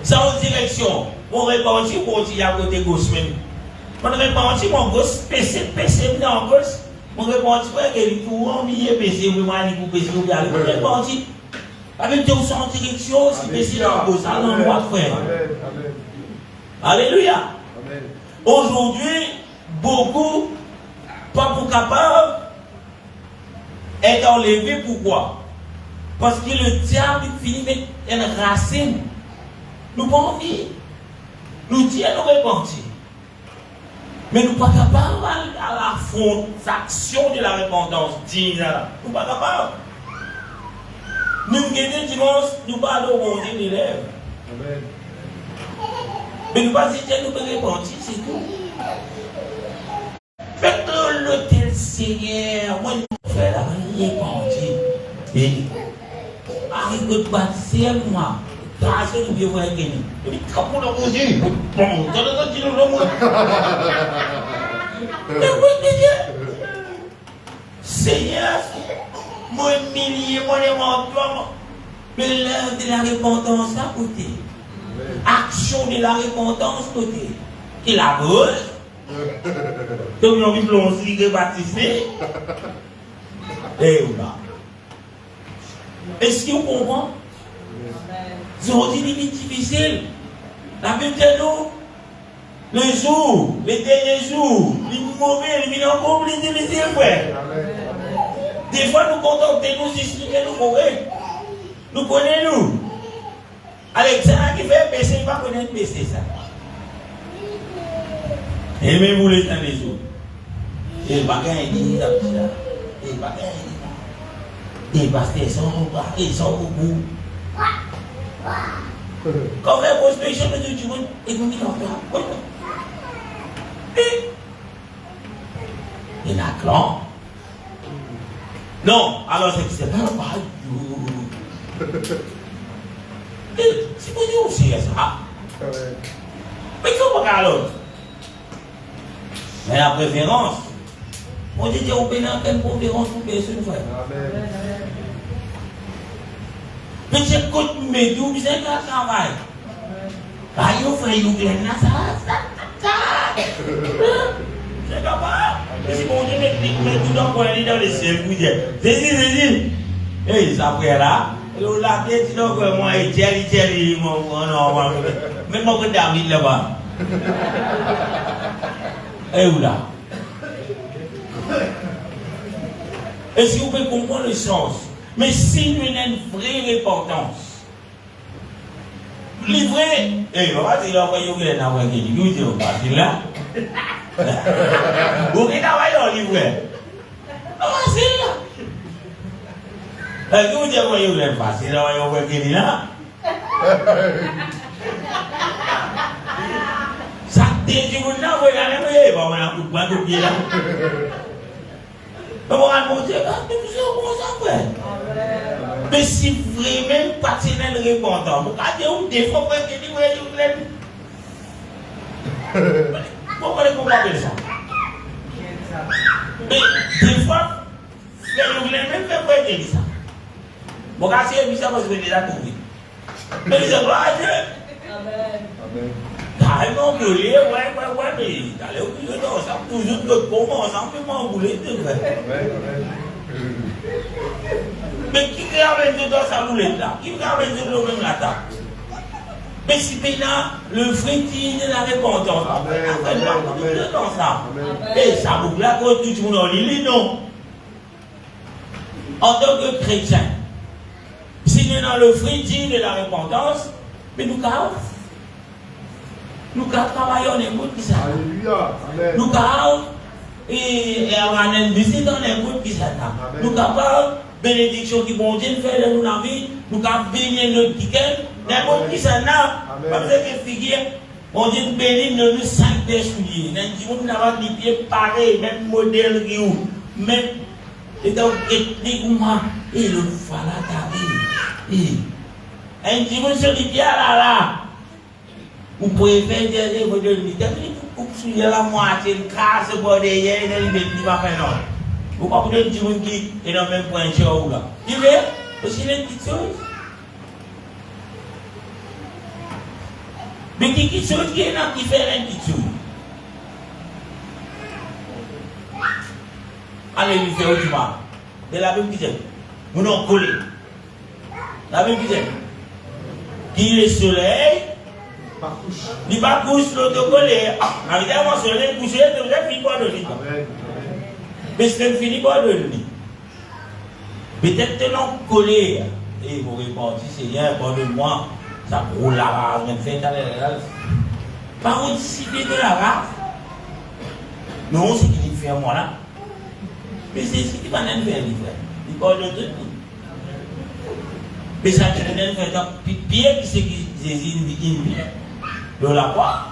Sans direction. On repentit pour dire à côté gauche même. On repentit mon gauche, PC dans gauche. On repentit pour que les courants milieu PC, vous m'avez dit PC, vous allez. On repentit. Avec deux sans direction, si PC dans gauche, ça non droit, frère. Alléluia. Aujourd'hui, beaucoup, pas pour capable, est enlevé. Pourquoi? Parce que le diable finit avec une racine. Nous pas envie. Nous disons nous repentir. Mais nous ne sommes pas capables à la fondation de la repentance. Nous ne sommes pas capables. Nous guédons dimanche, nous parlons au Dieu des lèvres. Mais nous ne pas dire que nous pouvons repentir, c'est tout. Faites l'hôtel Seigneur, moi je fais la repentir. Et avec votre baptême, moi. Grâce à Dieu, vous avez gagné. Et puis, quand vous l'avez dit, bon, t'as le dit le mot. Mais oui, Seigneur, moi, millier, moi, les mentors, mais l'œuvre de la repentance à côté. Action de la repentance à côté. Qui la bouge. Donc, nous avons vu l'on s'y baptisé. Et là. Est-ce que vous comprenez? C'est difficile. La Bible dit nous, les jours, les derniers jours, les mauvais, les encore plus difficiles, frère. Des fois, nous contentons nous expliquer nous corrects. Nous connaissons nous. Alexandre qui fait PC, il va connaître PC ça. Et même vous les temps des jours. Et le bagage est dit, et le bagage est dit. Et parce qu'ils sont au bout. Quand on fait une prospection de Dieu, et vous mettez en place. Il y a un clan. Non, alors c'est pas mal. C'est pour dire aussi ça. Mais comment alors? Mais la préférence, on dit qu'on peut dans quelle préférence pour personne, frère. Mais c'est quand mes doux, c'est un travail. Ah, il faut faire une glaine, ça. C'est capable. Et si on dit, mais tout dans le ciel, vous dites, c'est et ça fait là, on l'a dit, donc, moi, et Thierry, mon non, même mon David là-bas. Et où là? Et si vous pouvez comprendre le sens, mais si nous avons une vraie repentance, le vrai, et on va dire, là, vous avez un vrai qui dit, vous êtes là. Vous avez un livret. On va dire là. Est-ce que vous dites, vous avez un facile, là, vous avez un qui dit là. Ça dit, vous n'avez pas un livret, vous avez un coup de poing de pied là. Mais on va montrer, mais si vraiment pas de répondant, vous regardez des fois que vous dites, pourquoi vous comprenez ça? Mais des fois, vous voulez même faire quoi dire ça? Vous regardez ça parce que vous avez déjà compris. Mais vous avez à Dieu. Amen. Carrément brûlé, ouais, mais allez au milieu d'or, ça toujours de comment, ça peut m'embouler de vrai. Mais qui regarde dedans ça boulette là? Qui regarde dedans même la table? Mais si maintenant le frétille de la repentance, et ça boucle là quand tout le monde en lit, non? en tant que chrétien, si nous dans le fruit de la repentance, mais nous travaillons en écoute qui ça. Alléluia. Amen. Nous et on a une visite en écoute qui ça. Nous capables bénédiction qui bon Dieu fait dans nos vie, nous capables bénir notre ticket, n'importe qui ça n'a. Parce que figure, bon Dieu bénit nous 5 des souliers. Nous n'avons ni pied pareil, même modèle qui ou même et donc ethnique ou moi et le fala tabi. Un petit sur les pieds là. Vous pouvez faire des modèles vous suivez la moitié de casse pour derrière et il va faire non. Vous pouvez dire que qui est dans le même point chez vous là. Tu veux aussi une petite chose. Mais qui chose qui est là qui fait une petite chose. Allez, lui faire autrement. De la même qui vous n'en collez. La même qui est le soleil. Il va coucher l'autocolé. Évidemment, le soleil couché, vous êtes fini par de lui. Mais c'est fini par de lui. Peut-être que non collé. Et vous répondez, Seigneur, pardonne-moi. Ça roule la race, même fait à l'air. Par contre, si tu es de la race, non, c'est qu'il fait moi là. Mais c'est ce qui va nous faire, il parle de tout. Mais ça te donne fait tant pire que c'est qui Jésus dit de la croix.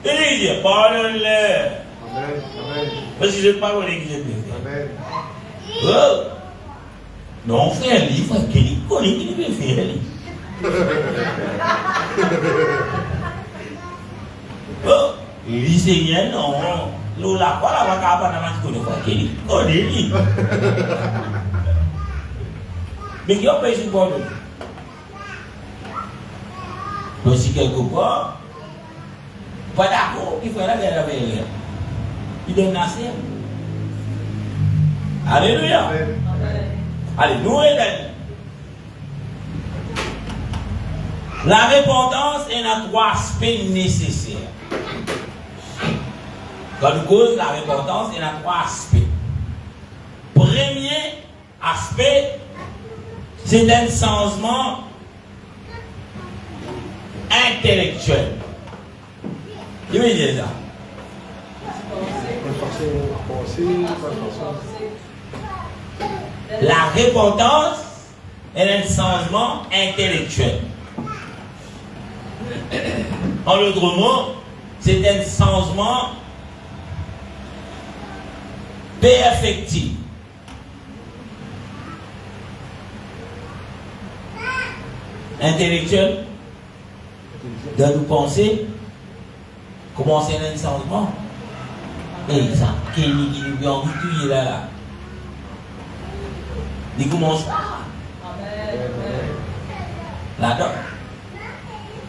Et il dit, pardonne-le. Amen. Amen. Parce que je ne sais pas où il est. Amen. Oh! Non, frère, il faut qu'il connaisse qu'il veut faire. Oh! Il dit, Seigneur, non. Nous, la croix, la vaca, pas dans la croix, qu'il connaît. Mais qui a payé ce pardon? Donc, si quelque part, pas d'accord, il faut la guerre avec elle. Il donne la serre. Alléluia. Allez, nous aidons. La repentance est un 3 aspects nécessaires. Quand nous cause la repentance est un 3 aspects. Premier aspect, c'est un changement intellectuel. Qui veut dire ça? La repentance est un changement intellectuel. En d'autres mots, c'est un changement perfectible. Intellectuel, de nous penser, comment c'est un changement. Et ça, qui nous a envie de tuer là. Il commence là-dedans.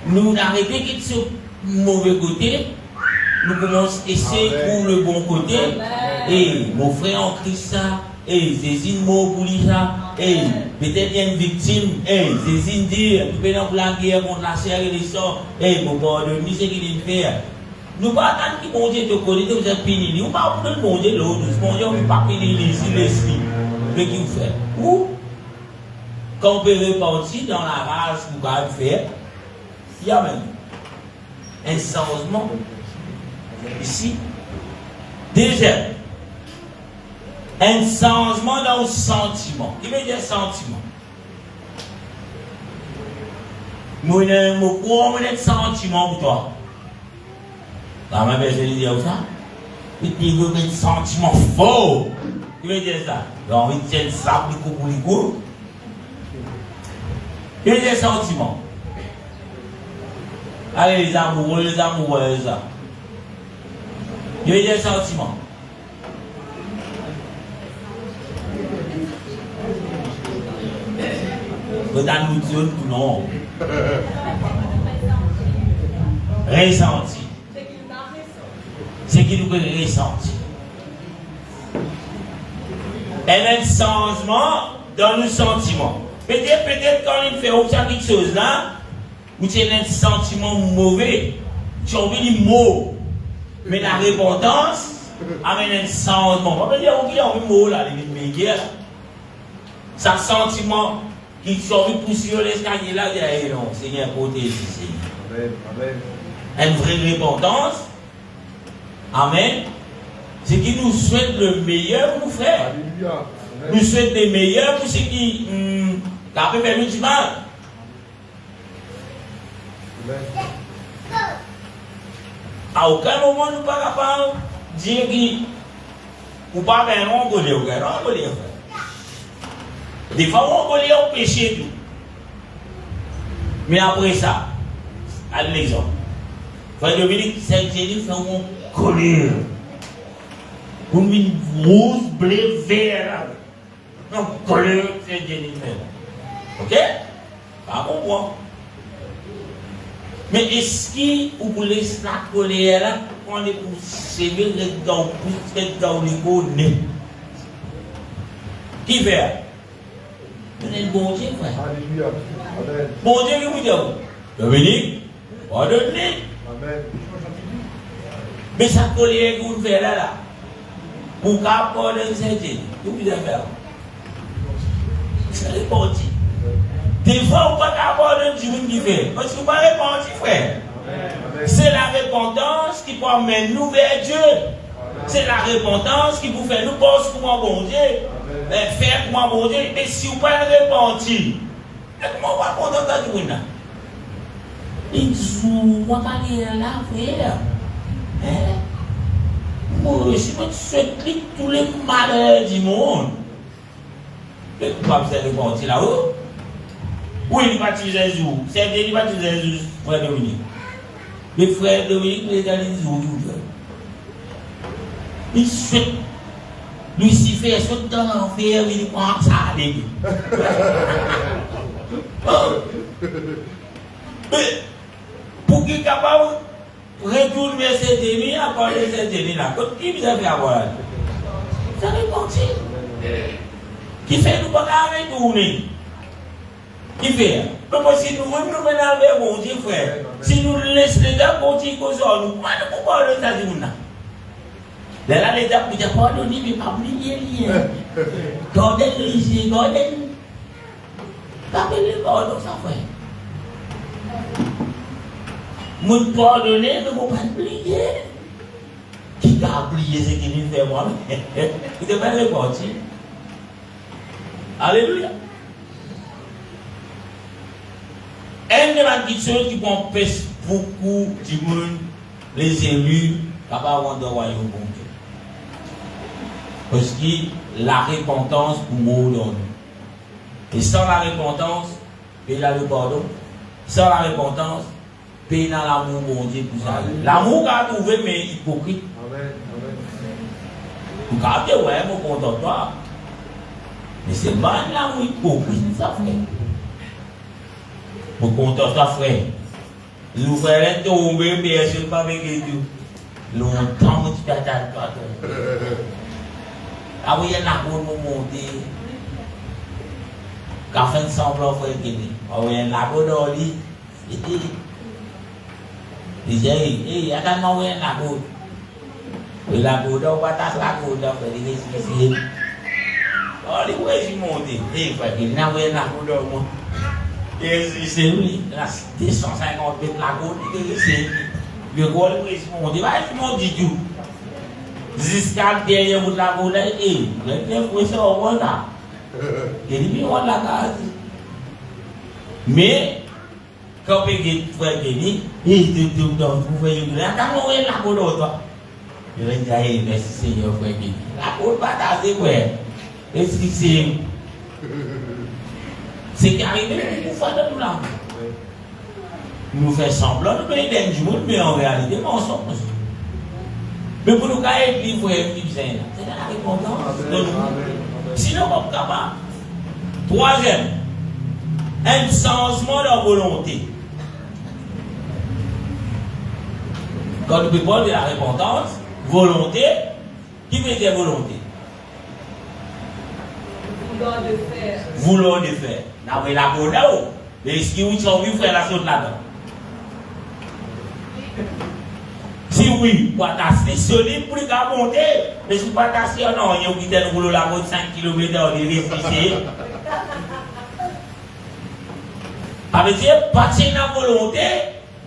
Nous n'arrêtons que de ce mauvais côté, nous commençons à essayer pour le bon côté. Et mon frère en Christ, ça, et Jésus mot pour lui ça, et peut-être il y a une victime, et Jésus dit, tu peux dans la guerre contre la chair et les sangs, et mon pardon, c'est ce qu'il fait. Nous ne pouvons pas attendre que mon Dieu te connaisse, vous êtes fini. Nous ne pouvons pas attendre que mon Dieu l'autre, mon Dieu ne peut pas finir l'esprit. Mais qui vous fait? Ou, quand on peut repartir dans la race, vous pouvez faire, il y a même un changement ici. Deuxième, un changement dans le sentiment. Qui veut dire sentiment? Moi, je suis sentiment pour toi. La même personne dit ça. Il veut un sentiment fort. Qui veut dire ça? J'ai envie de tirer ça pour les coups. Qui veut dire sentiment? Allez, les amoureuses. Qui veut dire sentiment? Dans nous disons non. Ressenti. C'est qu'il nous ressenti. Elle a un changement dans nos sentiments. Peut-être quand il fait quelque chose là, où tu as un sentiment mauvais, tu as envie de mot. Mais la repentance amène un changement. On va dire qu'il y a un mot là, les médias. Ça sentiment qui sont poussés l'escalier là, il non, Seigneur, protège. Amen. Amen. Une vraie repentance. Amen. C'est qui nous souhaite le meilleur pour nos frères. Alléluia. Nous souhaite le meilleur pour ceux qui ont fait du mal. Amen. À aucun moment nous ne sommes pas capables de dire que ou pas bien on peut dire non, on peut dire. Des fois on peut dire au péché tout. Mais après ça, à l'exemple, Frère Dominique, Saint-Génie fait un colère. Comme une rouge, bleu, vert. Un colère, Saint-Génie fait. Ok? Pas comprendre. Mais est-ce que vous voulez la colère là, on est pour s'aimer les dents, pour se dans les bonnes? Qui fait? Vous êtes bon Dieu, frère. Alléluia. Amen. Bon Dieu, qui vous dit? Dominique, pardonnez. Amen. Mais sa colère que vous faites là, pour qu'apporter Saint-Dieu, vous pouvez faire. C'est répondu. Des fois, vous ne pouvez pas apporter Dieu qui fait. Parce que vous ne pouvez pas répondre, frère. C'est la repentance qui peut amener nous vers Dieu. C'est la repentance qui vous fait nous penser pour un bon Dieu. Faire pour un bon Dieu. Mais si vous ne pouvez pas répondre, comment on va contenter Dieu? Il dit, on va aller là, frère. Moi, je souhaite tous les malheurs du monde. Mais vous ne pouvez pas répondre là-haut. Oui, il baptise Jésus. C'est Dieu qui baptise Jésus, frère Dominique. Les frères Dominique, les derniers jours, il souhaite Lucifer, souhaite dans l'enfer, il prend ça à l'église. Mais, pour qu'il soit capable de retourner vers cet ennemi, à part de cet ennemi-là, qui vous a fait avoir? Ça répond. Qui fait nous pas retourner? Qui fait? Parce que si nous nous menons vers bon Dieu, frère, si nous laissons les gens continuer comme ça, nous ne pouvons pas le faire. Là, les gens ne peuvent pas donner, mais pas oublier. Gardez l'lycée, gardez. Tapez les gardons, ça frère. Nous ne pouvons pas donner, nous ne pouvons pas oublier. Qui a oublié ce qu'il nous fait moi? Il ne peut pas répondre. Alléluia. Une des choses qui empêche beaucoup du monde, les élus, capables de royaume bon Dieu. Parce que la repentance pour nous donne. Et sans la repentance, il y a le pardon. Sans la repentance, il y a l'amour bon Dieu pour ça. L'amour qu'a trouvé, mais hypocrite. Amen. Vous avez dit, ouais, mon content toi. Mais c'est pas l'amour hypocrite, ça fait. Pour content toi, frère. Nous frères tomber, mais je ne sais pas avec Dieu. Longtemps, tu peux attendre toi. Ah oui, il y en a pour nous monter. Quand fait semblant, frère, ah oui, il y en a pour nous aller. Il dit, il y a quand même un lago. Le lago, on va t'attendre lago, on va faire des oh, les voix, ils montent. Eh, frère, il y a un lago dans moi. Et c'est lui, là, 250 mètres lago, c'est le gros, ils montent. Ils montent du tout. Jusqu'à derrière vous la boule, et le professeur au monde là. Il dit, on l'a case. Mais, quand il frère Denis, il dit, vous pouvez y aller, quand on est la boule, il dit, merci Seigneur, frère Denis. La boule pas tasser, frère. Est-ce que c'est arrivé pour faire de tout là. Nous faisons semblant de payer des jours, mais en réalité, on s'en passe. Mais pour nous être libre, c'est la repentance de nous. Sinon, on n'est pas capable. Troisième, un changement de volonté. Quand nous parlons de la repentance, volonté, qui veut dire volonté? Vouloir de faire. Vouloir de faire. Nous la bonne là-haut. Mais est-ce que vous avez vu faire la chose là-dedans? Si oui, pour stationner pour monter, mais si vous pas stationner, non, il y a un boulot là-bas de 5 km, on est réfléchi. Ça veut dire, passer dans la volonté,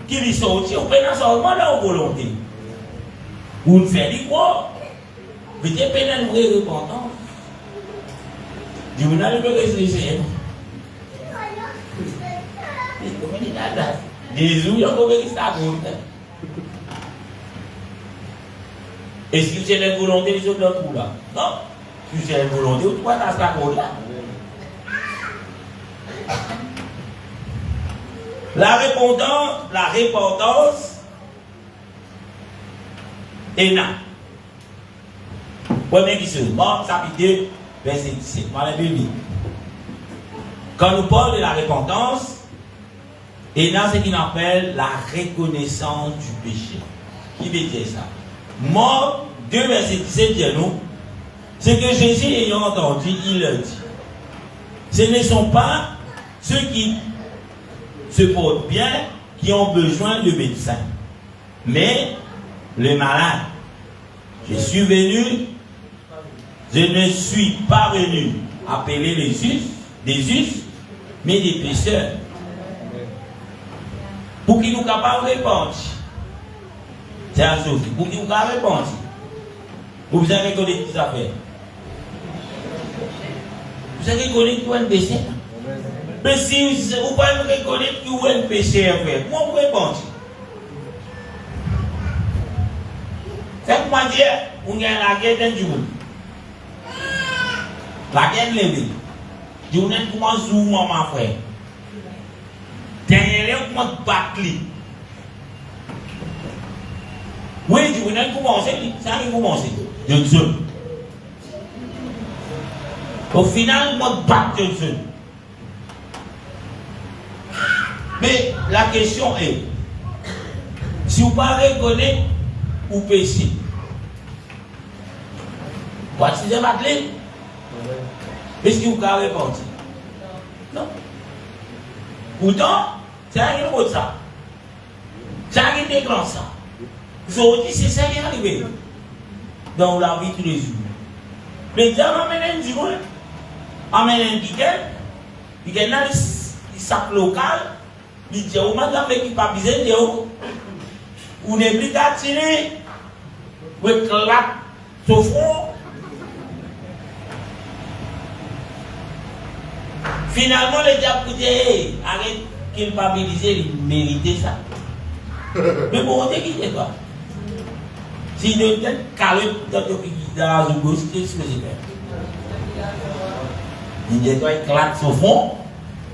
qui lui sortit, on peut dans seulement dans la volonté. Ou ne fait ni quoi. Vous êtes pénal ou repentance. Je vous n'allez pas réfléchir. Des jours, il y a encore qui s'accorde. Est-ce que c'est la volonté des autres là? Non. Si c'est la volonté, pourquoi ça s'accorde là? La repentance est là. Première question, Marc chapitre 2, verset 17. Dans la Bible. Quand nous parlons de la repentance, et là, c'est ce qu'on appelle la reconnaissance du péché. Qui veut dire ça? Marc 2, verset 17 dit nous, c'est que Jésus ayant entendu, il leur dit, ce ne sont pas ceux qui se portent bien qui ont besoin de médecins, mais le malade. Je ne suis pas venu appeler des justes, mais des pécheurs. Pour qu'ils nous capables de répondre. C'est un souci. Pour qu'ils nous capables de répondre. Vous avez reconnu tout ça fait. Vous avez reconnu tout un péché. Mais si vous pouvez reconnaître tout un péché, comment vous répondez? C'est comme moi dire, on a la guerre d'un jour. La guerre levée. Je vous dis comment zoom mon frère. Derrière comment battre. Oui, je vous dis comment c'est. Ça arrive comment c'est. Johnson. Au final, moi battre Johnson. Mais la question est, si vous ne reconnaissez pas ou péché, voici des battre. Est-ce que vous pouvez répondre? Non. Pourtant, c'est rien de ça. C'est rien de grand ça. Vous avez dit, c'est ça qui est arrivé dans la vie tous les jours. Mais dans un jour, un week-end, il y a un sac local, il dit, on m'a dit qu'il n'y a pas besoin de vous n'êtes plus qu'à tirer, vous claquez au fond. Finalement, le diable dit, hey, arrête culpabiliser, il méritait ça. Mais bon, on dit qu'il est quoi? Si il est calé dans la zone gauche, qu'est-ce que j'ai fait? Il dit, toi, il claque au fond.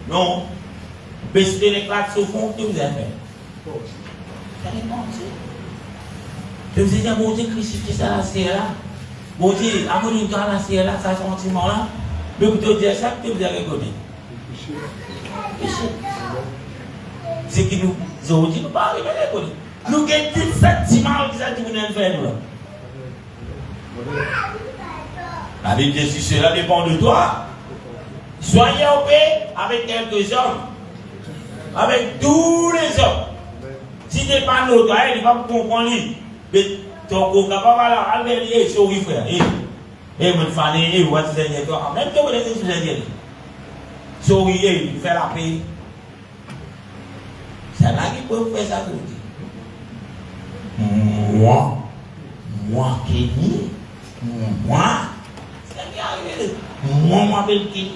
Non. Mais si tu claques au fond, qu'est-ce que vous avez fait? Vous allez mentir. Je vous ai dit, bon Dieu, crucifié ça, la serre là. Bon Dieu, à mon niveau, la serre là, ça sentiment là. Mais vous te dites ça, que vous avez reconnu. Péché. C'est que nous avons dit, nous ne pas arriver à reconnaître. Nous avons 17 sentiments qui sont venus faire nous. La Bible dit, si cela dépend de toi, soyez en paix avec quelques hommes. Avec tous les hommes. Si tu n'es pas notre, il ne va pas comprendre. Mais ton coca, papa, là, allez, sorry frère. Et mon fan, et what is it? Même si vous êtes sur les yeux. Sorry, il fait la paix. C'est là qu'il peut faire ça. Moi, Kenny, moi, c'est bien arrivé. Moi, m'appelle qui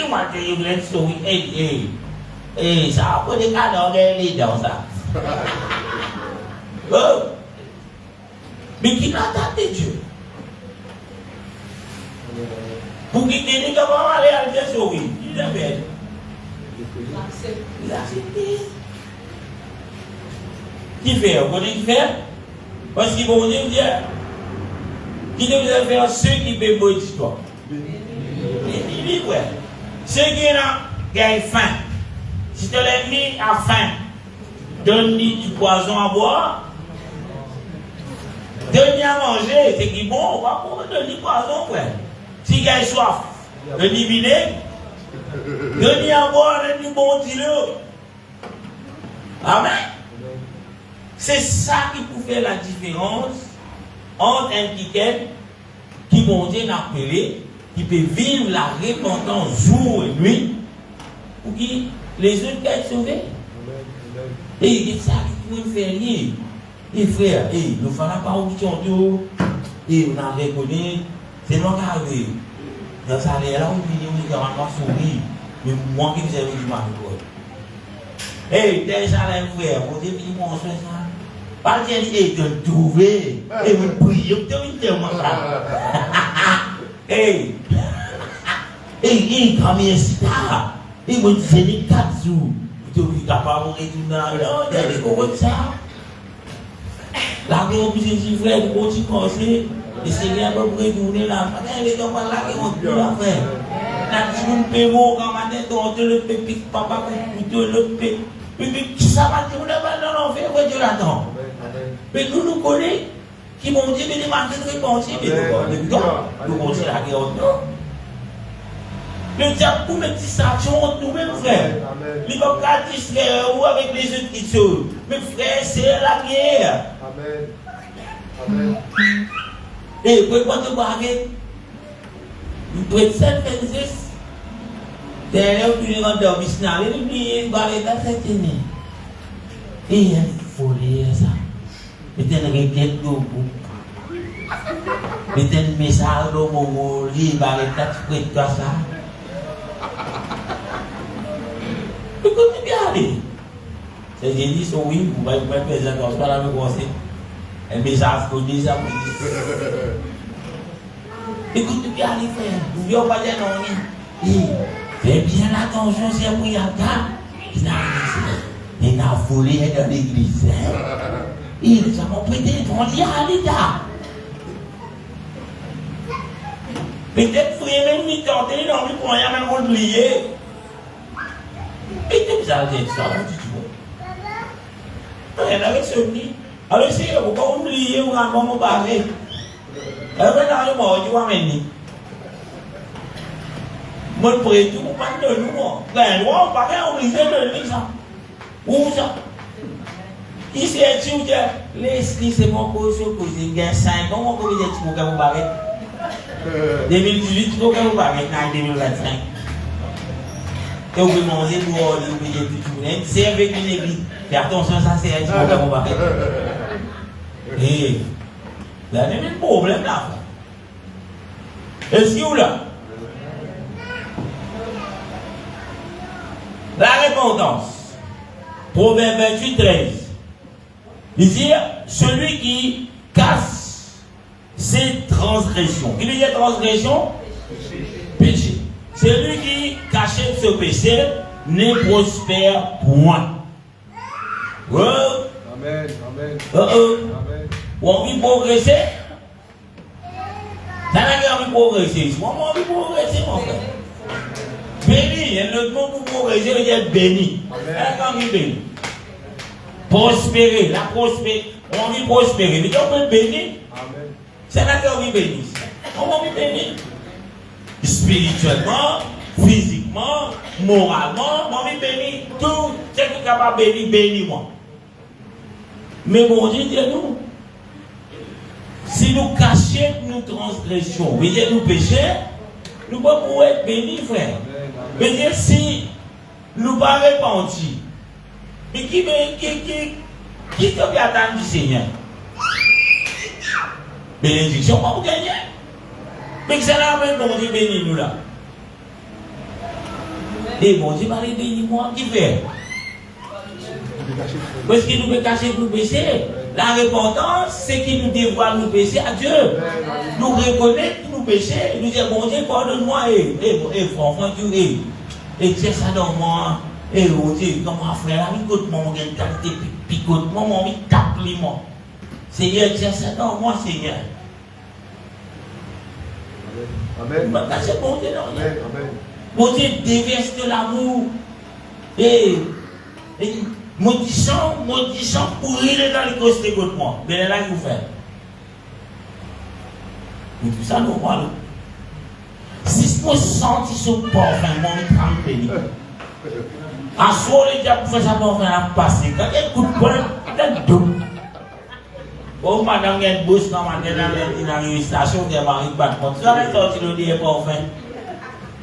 m'a dit, il voulait sorry. Ça a pas de cadeau, les dans ça. Mais qui n'a pas de Dieu? Pour qu'il t'ait dit comment aller à Dieu sauver, il l'a fait. Il a accepté. Qui fait? Vous connaissez qui fait? Parce qu'ils vont dire, qui devait faire ceux qui paient pour l'histoire. Il dit, ouais. Ceux qui ont faim, si tu l'as mis à faim, donne-lui du poison à boire. Donne-lui à manger, c'est qui bon, on va pouvoir donner du poison, ouais. Si il a soif, donne-lui vinaigre. Donne-lui à boire, donne-lui bon d'eau. Amen. C'est ça qui peut faire la différence entre un ticket qui monte n'a appelé qui peut vivre la repentance jour et nuit, pour que les autres puissent être sauvés. Et il dit ça, il faut faire rien. Et frère, nous faisons pas option, et on a reconnu, c'est non carré. Dans ça, là, on dit, on va sourire, mais moi qui vous ai dit, déjà, les frères, vous avez dit, mon frère, ça. Pas dire, de trouver, et vous priez, vous avez tellement ça. Comme il est là, il vous dit, 4 jours, vous êtes capable de retourner dans le comme ça. La vie est plus frère, vous continuez comme ça, et c'est bien pour retourner là. Vous avez comme là, qui ont tout à faire. Là, si vous payez mon camarade, on le paye, papa, vous le payez. Qui ça va dire, non, non, fais Dieu là-dedans. Mais nous connaissons qui m'ont dit, mais les marques de réponse, mais nous continuons la guerre. Le diable pour mettre distraction entre nous-mêmes, frère. Il ne va pas distraire ou avec les autres qui sont. Mais frère, c'est la guerre. Amen. Amen. Et pour quand tu barres, vous pouvez être seul, derrière, tu es rendu au missionnaire, il oublie, il va aller dans cette année. Et il faut lire ça. Il y a une requête de vous. Il y a un message de vous. Il va aller dans ça. Écoutez bien, allez. C'est dit, oui, vous pouvez faire plaisir comme ça, là, vous pensez. Un message pour dire ça, pour dire. Écoutez bien, allez, frère. Vous ne voulez pas dire non. Fais bien attention, c'est pour y aller. Il a volé dans l'église. Ils ont prêté pour dire à l'État. Peut-être que frère, même ni tenter, non, mais pour rien, même oublier. Et tu vous avez dit ça, tu vois. Avec ce lit. Alors, si vous pouvez oublier, vous allez me parler. Alors, maintenant, je vais vous amener. Moi, je prie tout, pas de nous. Ben, moi, on paraît obligé de lire ça. Où ça? Ici, tu dis, l'esprit, c'est mon cause, il y a 5 ans, on peut dire que vous parlez. 2018, il faut que vous parlez, en 2025. Et vous pouvez manger pour vous payer tout. C'est avec une église. Et attention, ça, c'est un petit peu que vous parlez. Et là, il y a un problème là. Est-ce que vous là? La repentance. Proverbe 28, 13. Il dit, celui qui casse ses transgressions. Qui veut dire transgression? Péché. Celui qui cachait ce péché ne prospère point. Oh. Amen. Amen. Amen. On veut progresser? Ça n'a pas envie de progresser. Moi, j'ai envie de progresser, mon frère. Béni, il y a un autre mot pour progresser, il y a béni. Elle est béni. Prospérer, la prospérer. On veut prospérer. Mais on veut béni. Ça n'a pas envie de bénir. On veut bénir. Spirituellement, physiquement, moralement, on veut bénir. Tout ce qui est capable de bénir, bénis-moi. Mais bon Dieu dit nous, si nous cachons nos transgressions, nous péchons, nous ne pouvons pas être bénis, frère. Mais dire si nous ne pas repentir, mais qui te peut attendre du Seigneur? Bénédiction, pas pour gagner. Mais c'est là même bon Dieu bénis nous là. Et bon Dieu va les bénir moi, qui fait? Parce qu'il nous peut cacher nos péchés. La repentance, c'est qu'il nous dévoile nos péchés à Dieu. Nous reconnaître nos péchés. Nous dire, bon Dieu, pardonne-moi. Franchement, Dieu, et tiens ça dans moi. Et oh Dieu, comment frère, écoute-moi, mon gars, picote-moi, mon vie, tape-moi. Seigneur, tiens ça dans moi, Seigneur. Amen. C'est bon Dieu, non? Amen. Bon Dieu, déverse de l'amour. Et maudissant, pour rire dans les causes de moi. Mais là, il vous fait. Mais tout ça, nous voilà. Si vous sentez ce parfum, mon trempé. À soi, les diables font ça pour faire passer. Quand il y a un coup de poing, il y a deux. Bon, madame, il y a une bouche dans ma tête, dans la station de Marie Batman. Ça va sortir le dire pas enfin.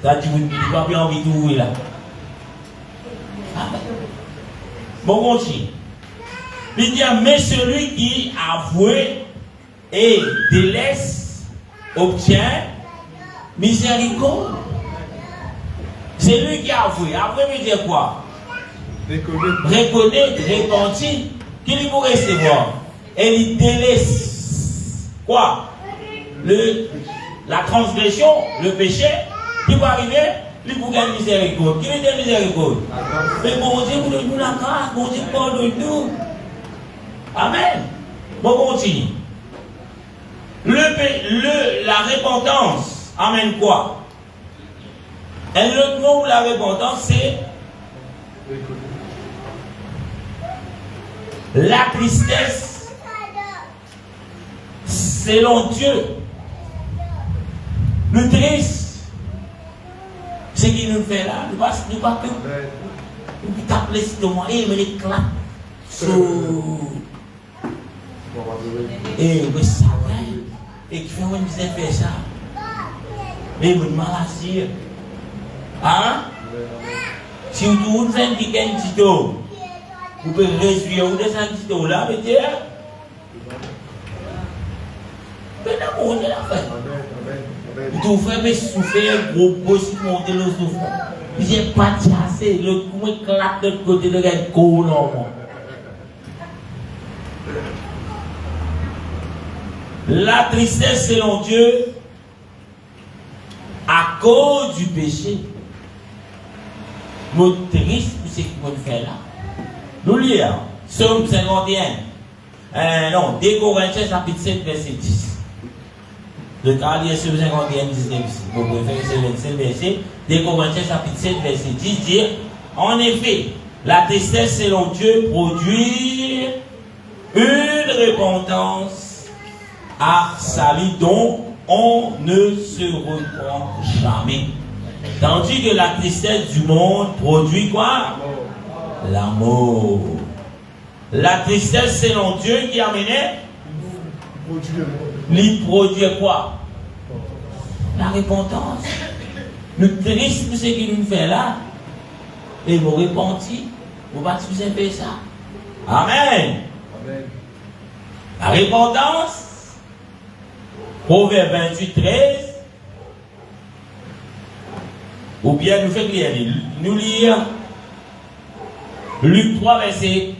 Ça dit, vous n'avez pas bien envie d'ouvrir là. Bon, continue. Il dit, mais celui qui avoue et délaisse obtient miséricorde. C'est lui qui a avoué. Avoué veut dire quoi? Reconnaître, repentir. Qui lui pour recevoir? Et il délaisse quoi? La transgression, le péché. Qui va arriver? Lui pour gagner miséricorde. Qui veut dire miséricorde? Mais bon Dieu, vous nous la grâce. Bon Dieu, pardonne-nous. Amen. Bon, continue. La repentance amène quoi? Un autre mot pour la repentance, c'est la tristesse selon Dieu. Le triste, ce qu'il nous fait là, nous pas que nous tapons l'estomac et il éclate. Et vous savez, et qui fait une misère faire ça. Mais vous maladie. Hein? Si vous faites un petit dos, vous pouvez réduire ou descendre un petit dos là, mais dire. Mais non, on est là. Vous pouvez souffrir un gros possible monter le souffle. J'ai pas chassé, le coup éclate de l'autre côté de la colonne. La tristesse selon Dieu à cause du péché. Nous triste pour ce qu'on fait là. Nous lisons Psaume 51. Non, 2 Corinthiens chapitre 7 verset 10. Le cas lire Psaume 51 19 ici. Vous préférez ce verset. 2 Corinthiens chapitre 7 verset 10 dire en effet, la tristesse selon Dieu produit une repentance à salut dont on ne se reprend jamais. Tandis que la tristesse du monde produit quoi? L'amour. La tristesse selon Dieu qui amenait lui produit quoi? La repentance. Le triste, c'est ce qu'il nous fait là. Et vous repentir, vous baptisez faire ça. Amen. Amen. La repentance. Proverbe 28, 13. Ou bien nous faisons lire. Nous lire Luc 3, verset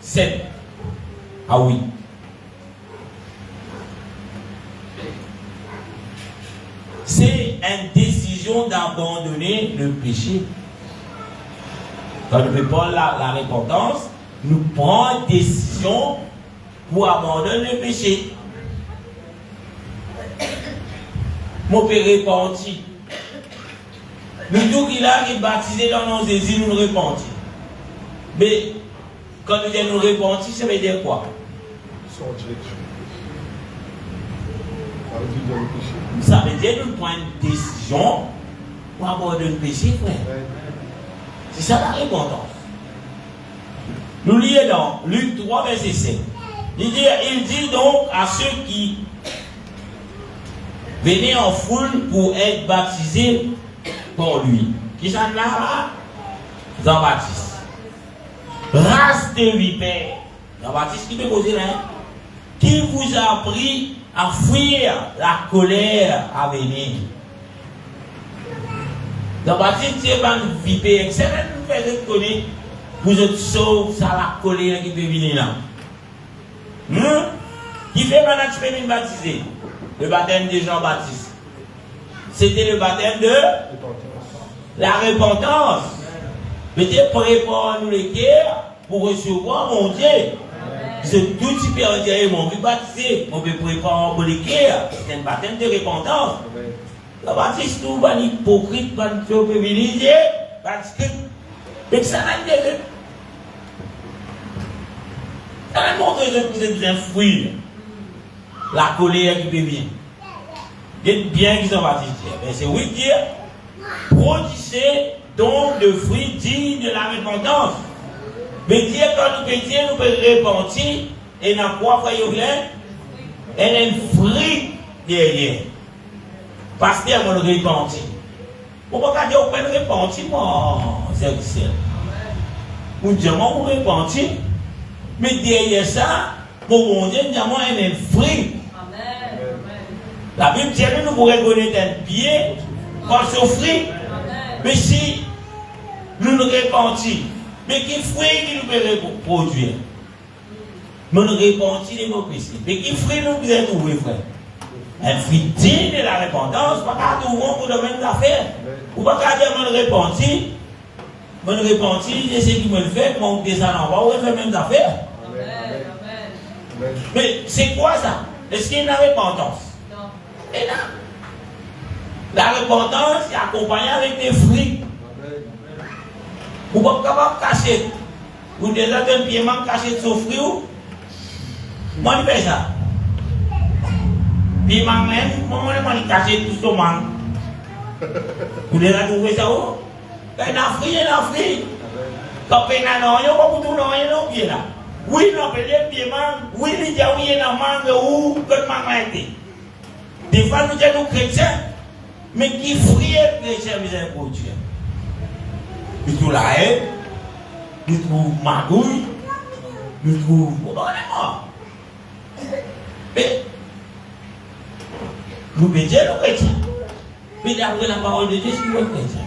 7. Ah oui. C'est une décision d'abandonner le péché. Quand nous faisons la repentance, nous prenons une décision pour abandonner le péché. Mon père repenti. Nous tous qui là qui baptisés dans nos églises, nous repentis. Mais quand nous disons nous repentis, ça veut dire quoi? Ça veut dire nous prenons une décision pour abandonner le péché, frère. C'est ça la repentance. Nous lisons dans Luc 3, verset 7. Il dit donc à ceux qui venaient en foule pour être baptisés pour lui. Qui s'en a? Jean-Baptiste. Race de vipères. Jean-Baptiste qui peut poser là. Qui vous a appris à fuir la colère à venir? Jean-Baptiste, c'est pas une vipère. C'est même une personne qui connaît. Vous êtes sauve, ça la colère qui peut venir là. Qui fait maintenant que tu peux baptiser? Le baptême de Jean-Baptiste. C'était le baptême de la repentance. Mettez préparez-nous les cœurs pour recevoir mon Dieu. C'est tout type de Dieu, mon Dieu baptisé. On peut préparer pour les cœurs. C'est un baptême de repentance. Jean-Baptiste, tout va hypocrite, va nous féminiser, parce que. Mais ça va être. Ça va montrer que vous êtes bien fruits. La colère qui peut bien. Dites bien qu'ils sont baptisés. Mais c'est oui dire, produisez donc de fruits dignes de la repentance. Mais dire quand nous pétions, nous pouvons repentir Et dans quoi, frère Yoglin? Elle a un fruit derrière. Parce qu'elle m'a repenti. Pourquoi quand Dieu m'a repenti, moi, c'est excellent. Vous dites, moi, vous repenti. Mais derrière ça, pour mon Dieu, il y a un fruit. La Bible dit que nous pourrons reconnaître un pied par ce fruit. Mais si nous nous repentons, mais quel fruit nous pouvons produire? Nous nous repentons de nos péchés. Mais quel fruit nous pouvons trouver, frère? Un fruit digne de la repentance, pas qu'à tout le monde pour de mêmes affaires. Ou pas qu'à dire, mon repenti, c'est ce qui me le fait, mon descend en bas, ou fait les mêmes affaires. Mais c'est quoi ça? Est-ce qu'il y a une repentance? Non. Et là, la repentance est accompagnée avec des fruits. Vous ne pouvez pas cacher. Vous déjà un pied caché sur fruit. Moi, je fais ça. Puis, même, moi, je cache tout ce manque. Vous déjà trouvé ça où? Un fruit. Quand on a un il y a beaucoup de gens qui sont là. Oui, non, peut-être bien manque. Oui, il y a un manque où que le manque a été. Des fois, nous sommes chrétiens. Mais qui fruit est chrétien, vous avez produit? Nous trouvons la haine, nous trouvons magouille, nous trouvons. Mais nous pétons nos chrétiens. Mais d'après la parole de Dieu, c'est nous chrétiens.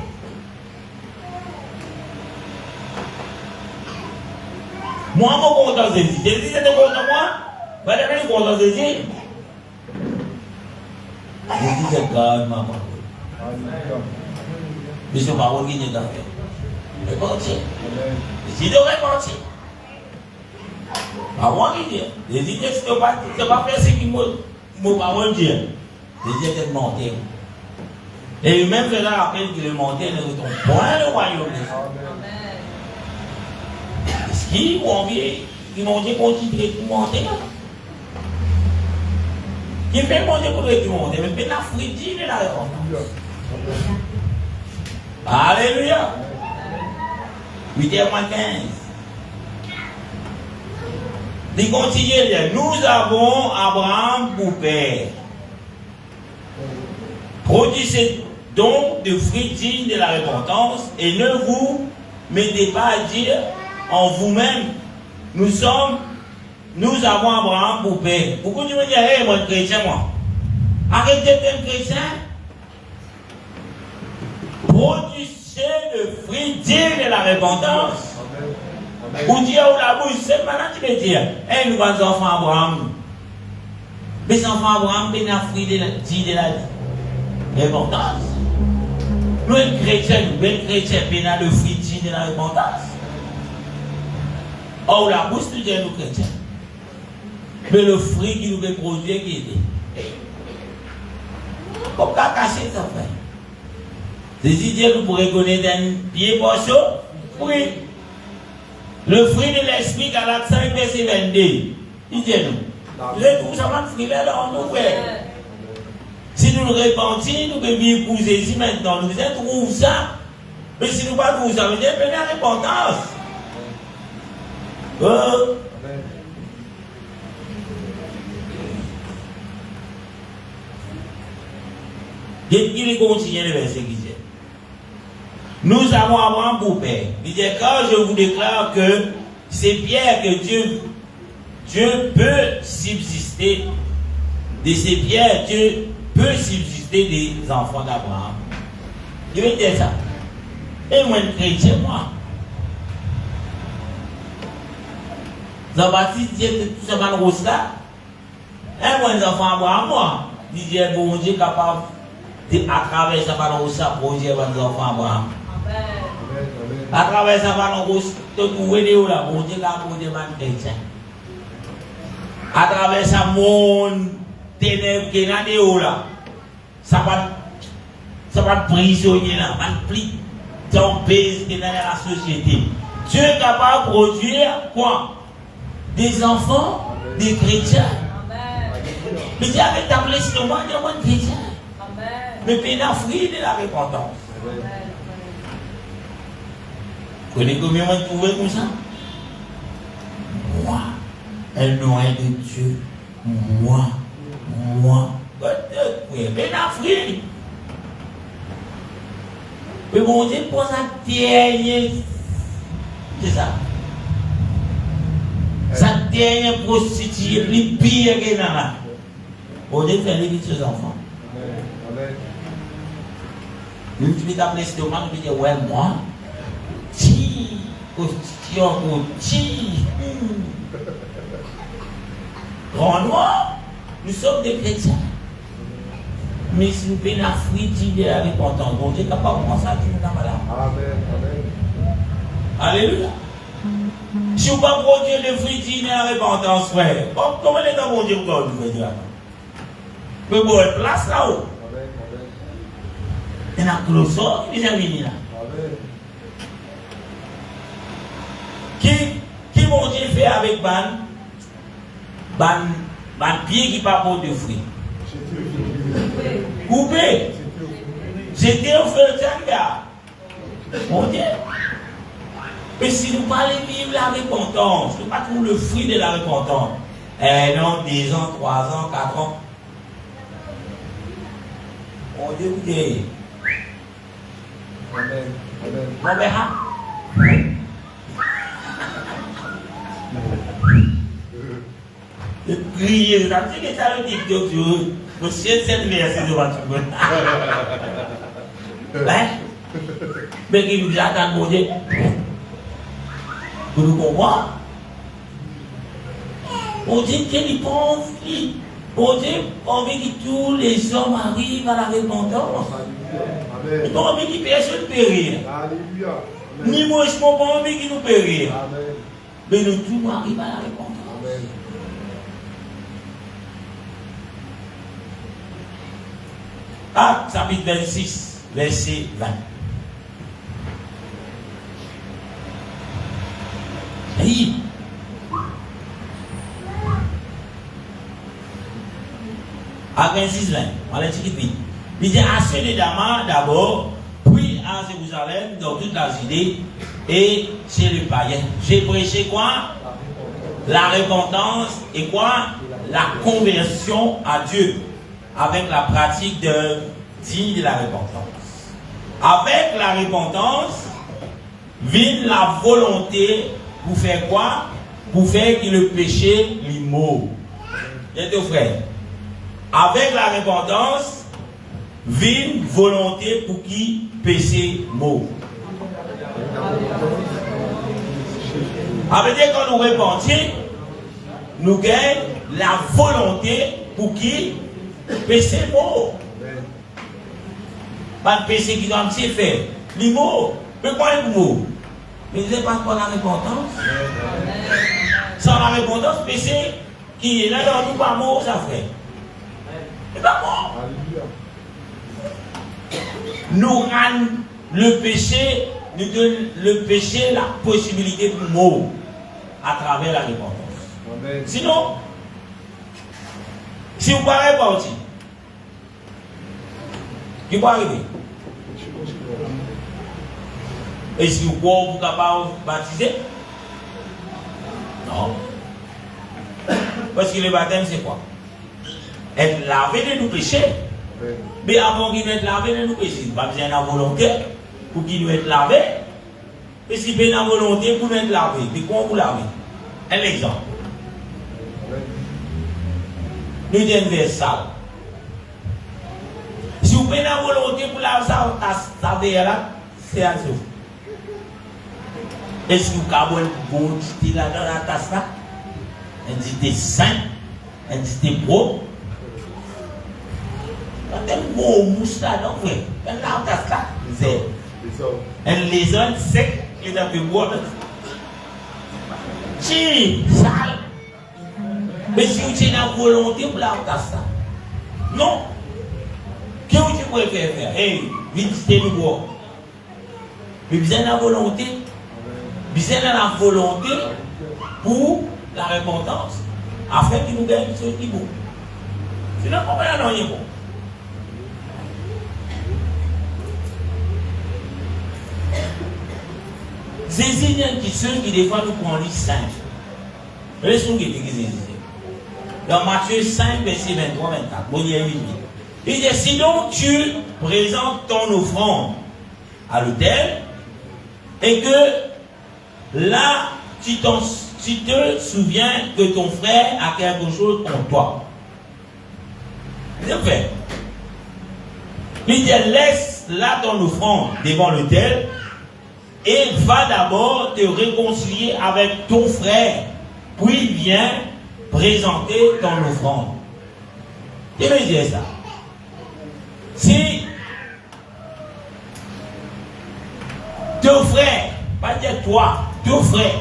Moi, je suis content de Jésus. Jésus était content de moi. Vous êtes content de Jésus. Jésus est grave, ma parole. Mais c'est ma parole qui est dans le repentir. Jésus doit repentir. Pas moi qui dis. Jésus dit, tu ne vas pas faire ce qui me parole dit. Jésus était monté. Et lui-même faisant rappel qu'il est monté, ne retombe point le royaume de Dieu. Est-ce qu'ils ont envie, ils m'ont dit qu'on dit tout monter? Qui fait manger pour tout monter? Mais la fruit de la repentance. Alléluia. 8h15. Il continue, nous avons Abraham pour père. Produisez donc de fruits dignes de la repentance et ne vous mettez pas à dire en vous-même, nous avons Abraham pour père. Pourquoi tu me dis, hey, moi, chrétien, moi? Arrêtez d'être chrétien. Produisez le fruit digne de la repentance. Pour dire où la bouche, c'est maintenant tu me dis, hey, nous avons enfants Abraham. Mais enfants Abraham, c'est un fruit digne de la repentance. Nous, les chrétiens, c'est le fruit digne de la repentance. Or, la bouche, nous disons, nous chrétiens. Mais le fruit qui nous est produit, qui est. Pourquoi cacher ça, frère? Jésus dit que nous pourrions connaître un pied portion. Oui. Le fruit de l'esprit, Galates 5, verset 22. Il dit nous. Le tout ça va fruit là, nous, frère. Si nous nous repentons, nous pouvons épouser ici maintenant. Nous trouvons ça. Mais si nous ne pas trouvons ça, nous devons venir à la repentance. Il continue le verset qui dit. Nous avons Abraham pour père. Il dit, car je vous déclare que c'est pierres que Dieu peut subsister. De ces pierres, Dieu peut subsister des enfants d'Abraham. Je vais dire ça. Et moi, chrétien, moi. Jean-Baptiste dit tout ça dans le rose là. Et moi, les enfants d'Abraham, moi. Il dit, bon Dieu capable à travers ça, par le rose là, pour dire les enfants d'Abraham. À travers ça, par le rose, tout le monde là, bon Dieu capable de dire les chrétiens. À travers ça, mon ténèbres qui est là, ça va prisonnier là, va pli tomber dans la société. Dieu est capable de produire quoi? Des enfants, des chrétiens. Mais Dieu avait tablé sur moi, il y a un chrétien. Mais puis il a fruit de la repentance. Vous connaissez combien de trouvé comme ça? Moi, Un noyau de Dieu. Moi. Ben Afrique. Mais bon Dieu, pour sa dernière. C'est ça. Sa dernière prostituée, plus pire que là. Bon Dieu, fait les petits enfants. Amen. Nous tu as l'estomac, nous disons, ouais, moi. Ti. Grand noir, nous sommes des chrétiens. Mais si nous payons la fruit de la repentance, bon Dieu n'est capable de commencer à dire nous là. Amen. Alléluia. Si vous ne pas produire le fruit de la repentance, frère, comment est-ce que bon Dieu va nous faire? Mais bon, il place là-haut. Il y a un clochard qui vient venir là. Qui bon Dieu fait avec ban pied qui pas pour de fruits? Coupé. J'étais au feu de gars. Mon Dieu. Mais si nous parlons vivre la repentance, nous pas trouver le fruit de la repentance. Non, 2 ans, 3 ans, 4 ans. Mon Dieu, écoutez. Amen. Mon père. De prier, vous avez dit que ça veut dire que monsieur, c'est le meilleur, c'est de votre monde. Mais qui nous attend, mon Dieu. Vous nous comprenez? Mon Dieu, quel pauvre. Mon Dieu, envie que tous les hommes arrivent à la repentance. Amen. Nous pas envie que personne périr. Alléluia. Ni moi, je n'ai pas envie qu'ils nous périr. Amen. Mais nous tous arrivons à la repentance. Amen. Acte chapitre 26, verset 20. Oui. Acte 26, 20. On l'a dit vite. Il dit à ceux de Damas d'abord, puis à Jérusalem, dans toute la Judée, et chez les païens. J'ai prêché quoi? La repentance et quoi? La conversion à Dieu. Avec la pratique digne de la repentance. Avec la repentance, vient la volonté pour faire quoi? Pour faire que le péché lui meure. Bien deux frères. Avec la repentance, vient volonté pour qui péché meure. Avec dire quand nous repentons, nous gagnons la volonté pour qui péché mort. Pas de péché qui doit se faire. Les mots. Mais quoi est mot? Mais ce n'est pas pour la repentance. Sans la repentance, péché qui est là dans nous, pas mort, ça fait. C'est pas mort. Nous rendons le péché, nous donnons le péché la possibilité pour mort à travers la repentance. Amen. Sinon, si vous ne parlez pas aussi, qui peut arriver? Et si vous croyez que vous êtes capable de baptiser? Non. Parce que le baptême, c'est quoi? Être lavé de nos péchés. Mais avant qu'il soit lavé de nos péchés, il n'y a pas besoin de la volonté pour qu'il soit lavé. Et si vous avez la volonté pour être lavé, puis comment vous lavez? Un exemple. Nous avons un verre sale. Si vous avez la volonté pour laver ça verre là, c'est à vous. Est-ce que vous avez un bon petit là dans la tasse là? Un petit saint, un petit propre. Quand un gros mousse là, donc, un la tasse là, c'est un lézard sec qui est dans le bois. Si, sale. Mais si vous avez la volonté pour la tasse là, non. Qu'est-ce que vous préférez faire? Hey, visitez le bois. Mais vous avez la volonté. Vous avez la volonté pour la repentance, afin qu'il nous gagne ce qui est bon. Sinon, comment il y a bon? C'est une question qui des fois nous prend les saints. Laisse-nous guetter qui c'est. Dans Matthieu 5, verset 23, 24. Bon, il y a 8. Il dit, si donc tu présentes ton offrande à l'autel, et que là, tu te souviens que ton frère a quelque chose contre toi. C'est fait. Il dit, laisse là ton offrande devant l'autel et va d'abord te réconcilier avec ton frère, puis viens présenter ton offrande. Je vais dire ça. Si ton frère, pas dire toi, ton frère,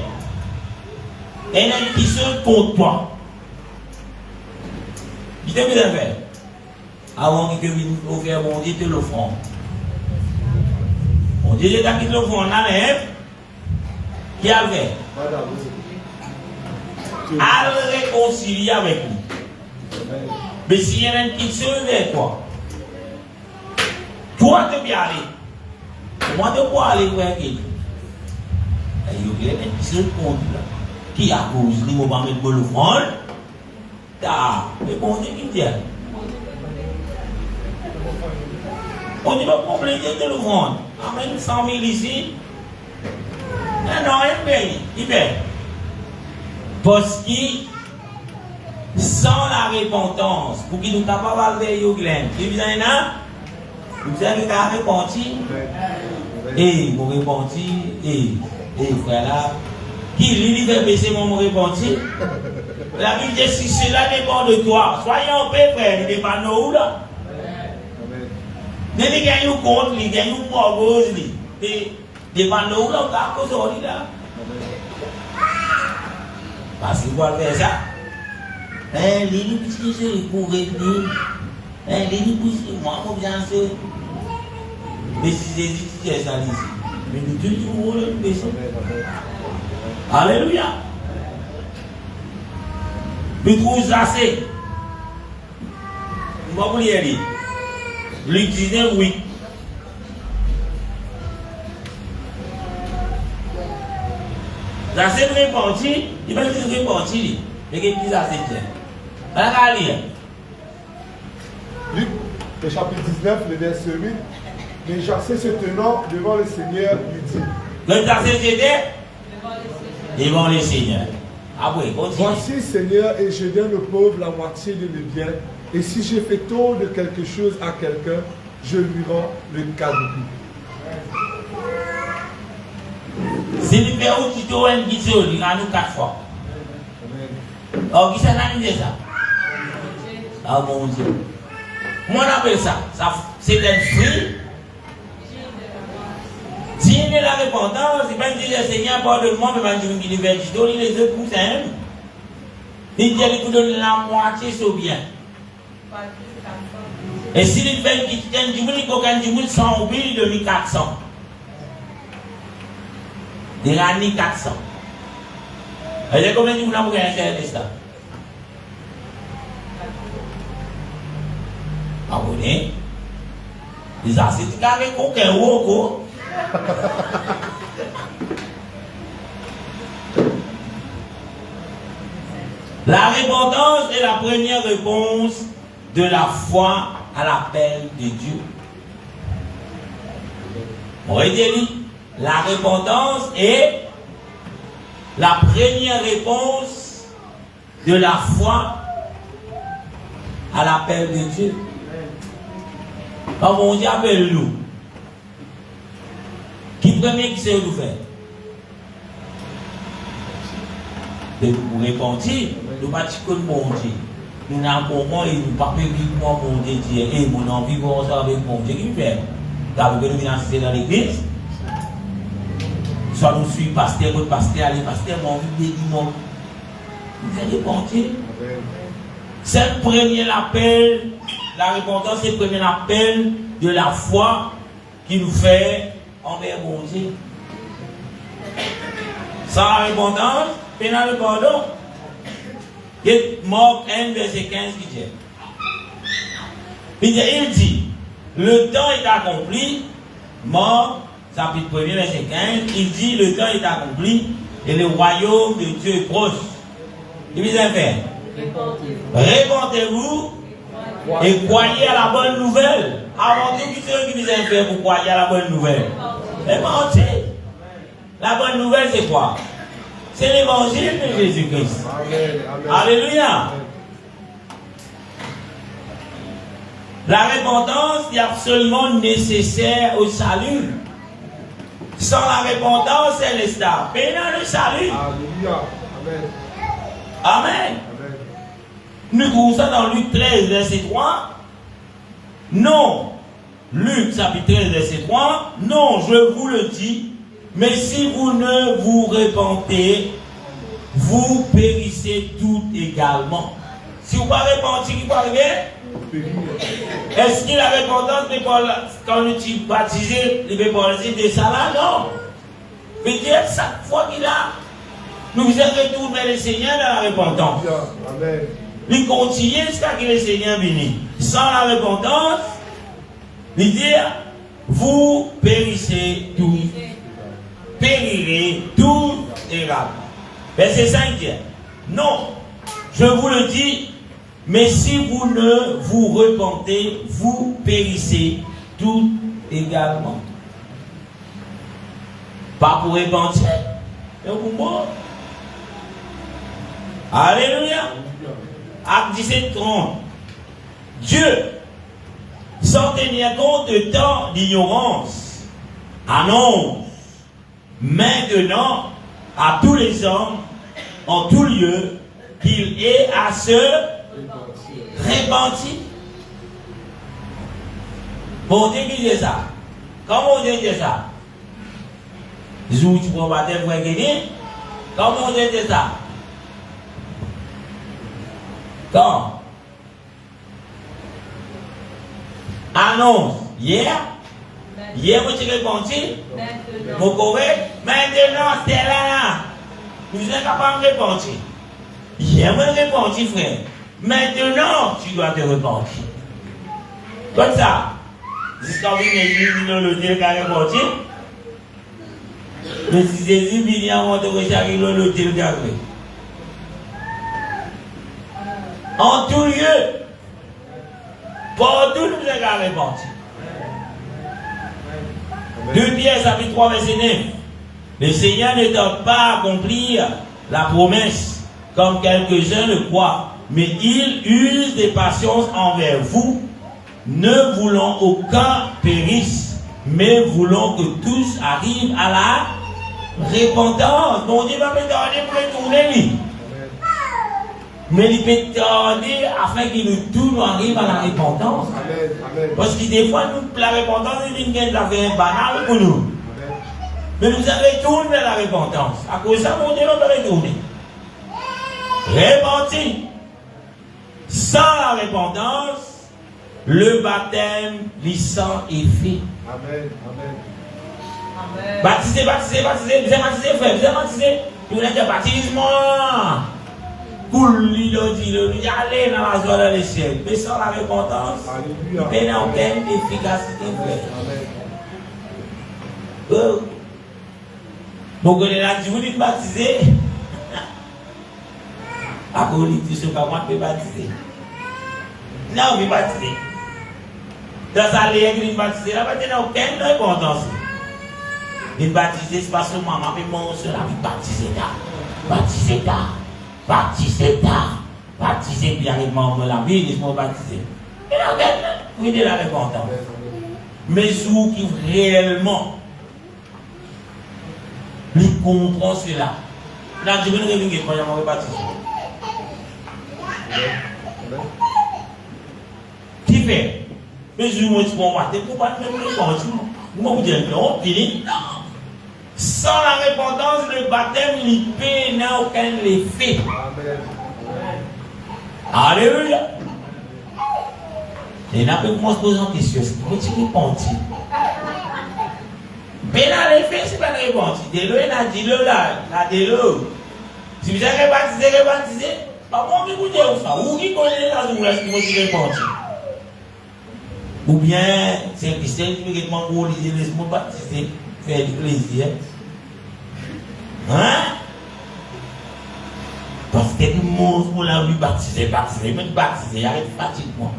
est un qui se contre toi, il te fait faire. Avant que vous faire mon Dieu te l'offrande. On dit que tu l'offrande là même, qui a fait? À le réconcilier avec lui. Mais s'il y en a un qui se vers toi, toi tu peux aller. Moi tu peux aller voir qui? Il y a un qui se contre là. Qui a cause, il va mettre l'offrande. Mais bon Dieu qui dit. On dit pas compléter de l'offrande. Amène 100 000 ici. Non, il paye. Parce que sans la repentance, pour qu'il nous capable de faire au glen, il vient là, vous avez qu'à repentir. Et vous repentir, et frère là, qui lui fait baisser mon repentir. La Bible dit si cela dépend de toi, soyez en paix, frère, il dépend de nous là. Mais il gagne un compte, il gagne un propose, il dépend de nous là, on cause de là. Parce qu'il va faire ça. Les puisque c'est pour revenir. Les puisque moi, je bien sûr. Mais si c'est ça ici. Mais nous toujours le baissons. Alléluia. Nous trouvons ça c'est. On va vous lire. Luc 19, 8. Ça c'est répandu, il va dire répandu, mais qu'il dit ça c'est clair. On va lire. Luc, le chapitre 19, le verset 8. Mais Jacques se tenant devant le Seigneur lui dit. Le verset c'était devant le Seigneur. Après, continue. Voici, Seigneur, et je donne aux pauvres la moitié de mes biens. Et si j'ai fait tort de quelque chose à quelqu'un, je lui rends le quadruple. Si nous faisons du tout un guide, il a nous 4 fois. Alors, qui ça nous dit ça? Ah mon Dieu. Moi, on appelle ça. C'est un fruit. Si il est la repentance, c'est pas dire Seigneur, pardonne-moi, mais je vais dire qu'il donne les autres coussins. Il dit qu'il donne la moitié sur bien. Et s'il fait qu'il tient du monde, il faut qu'il 100 ou il donne 400. Il a mis 400. Et c'est combien de vous avez gagné ça? Abonnez. Les assiettes avec aucun roco. La repentance est la première réponse de la foi à l'appel de Dieu. Regardez, la repentance est la première réponse de la foi à l'appel de Dieu. Quand on dit appelle-nous, qui premier qui sait nous faire? De nous repentir, nous ne pas de mon Dieu. Nous n'avons pas et nous ne pas vivre mon Dieu. Et mon envie de voir ça avec mon Dieu qui fait. Car nous venons assister dans l'église. Soit nous suivons pasteur, votre pasteur, allez, pasteur, mon envie de dire non. Vous allez repentir. C'est le premier appel, la repentance, c'est le premier appel de la foi qui nous fait envers mon Dieu. Sans la repentance, pénal le pardon. Et Marc 1, verset 15 qui dit. Il dit, le temps est accompli. Marc, chapitre 1, verset 15, il dit, le temps est accompli et le royaume de Dieu est proche. Il vous a fait. Répondez-vous et croyez à la bonne nouvelle. Avant tout, qui c'est qui vous a fait pour croire à la bonne nouvelle? Répondez. La bonne nouvelle, c'est quoi? C'est l'évangile de Jésus-Christ. Alléluia. La repentance est absolument nécessaire au salut. Sans la repentance, elle est stable. Mais dans le salut. Alléluia. Amen. Amen. Nous trouvons ça dans Luc 13, verset 3. Non. Luc, chapitre 13, verset 3. Non, je vous le dis. Mais si vous ne vous repentez, vous périssez tout également. Si vous ne repentez, qui va arriver? Est-ce que la repentance n'est pas quand nous sommes baptisés, il ne pas de ça là? Non. Mais Dieu, chaque fois qu'il a, nous vous retournons vers le Seigneur dans la repentance. Amen. Il continue jusqu'à ce que le Seigneur vienne. Sans la repentance, il dit, vous périssez tous. Périrez tout également. Verset 5 dit, non, je vous le dis, mais si vous ne vous repentez, vous périssez tout également. Pas pour repentir, mais pour mort. Alléluia. Acte 17, 30. Dieu, sans tenir compte de temps d'ignorance, annonce maintenant à tous les hommes, en tout lieu, qu'il est à se repentir. Bon Dieu qui dit ça. Comment Dieu dit ça? Zou tu prends baptême pour gagner? Comment Dieu dit ça? Quand? Annonce. Hier, moi j'ai répondu. Mon correct. Maintenant, c'est là. Vous êtes capable de répondre. Hier, moi j'ai répondu, frère. Maintenant, tu dois te repentir. Comme ça. Jusqu'à venir le Dieu qui a répondu. Mais si Jésus vient à mon tour, le Dieu qui a répondu. En tout lieu, partout nous avons répondu. 2 Pierre, chapitre 3, verset 9. Le Seigneur ne tente pas à accomplir la promesse, comme quelques-uns le croient, mais il use de patience envers vous, ne voulant aucun périsse, mais voulant que tous arrivent à la repentance. Mon Dieu va me donner pour le tourner, lui. Mais il peut tarder afin que nous tous arrivent à la repentance. Amen. Amen. Parce que des fois, nous, la repentance, il vient d'avoir un banal pour nous. Amen. Mais nous allons retourner vers la repentance. À cause de ça, mon Dieu, nous allons retourner. Repentir. Sans la repentance, le baptême, l'issant est fait. Amen. Amen. Amen. Baptisé, baptisé, baptisé, vous êtes baptisé, frère, vous êtes baptisé. Vous êtes baptisé. Pour lui, il dit, allez dans la joie dans les ciels. Mais sans la repentance, il n'y a aucune efficacité. Amen. Donc, on est là, je vous dis baptiser. À cause de tout ce qu'on peut baptiser. Non, on peut baptiser. Dans sa l'église, baptiser, là, il n'y a aucune repentance. Il baptiser, c'est pas seulement maman, mais mon seul a baptiser là. Baptiser là. Baptisé tard, baptisé bien maman la vie, laisse-moi baptiser. Et là, oui, de la repentance. Mais ceux qui réellement lui comprend cela, là, je vais nous réveiller quand je vais baptiser. Qui fait? Mais je vous dis, pour moi, c'est pour pas me répondre. Moi, vous dites, non, fini. Non. Sans la repentance, le baptême, il n'a aucun effet. Alléluia. Et là, on commence à poser une question. Comment tu réponds? Mais là, l'effet, c'est pas de répondre. De l'eau, il a dit l'eau là, de l'eau. Si vous avez rebaptisé, pas moi qui vous dis ça. Ou qui connaît la journée, est-ce que vous répondez? Ou bien, c'est un Christian qui me demande de laisse-moi baptiser. Faire du plaisir. Hein? Parce que tout le monde pour la vie baptisé, même baptisé, arrête pratiquement.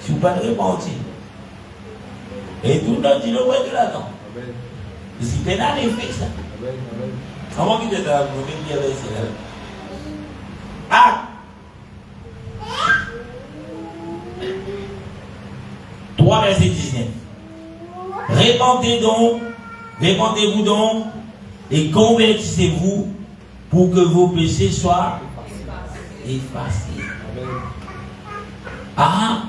Si vous ne pas repentir. Et tout le monde dit le ouais de là-dedans. C'est pénal et fait ça. Comment qu'il est là? Vous venez dire ici là. Ah! 3 verset 19. Répandez-vous donc et convertissez-vous pour que vos péchés soient effacés. Ah!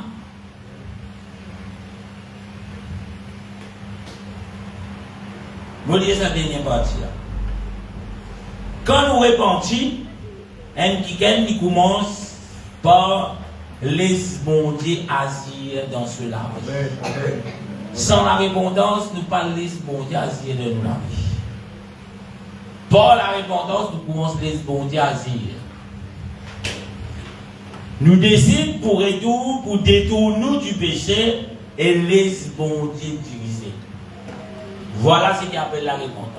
Vous lisez sa dernière partie là. Quand nous repentons, un qui commence par les bon Dieu agir dans cela. Sans la repentance, nous pas laisser bon Dieu agir de nous la vie. Par la repentance, nous commençons les bon Dieu agir. Nous décidons pour retour, pour détourner du péché et les bon Dieu diviser. Voilà ce qu'on appelle la repentance.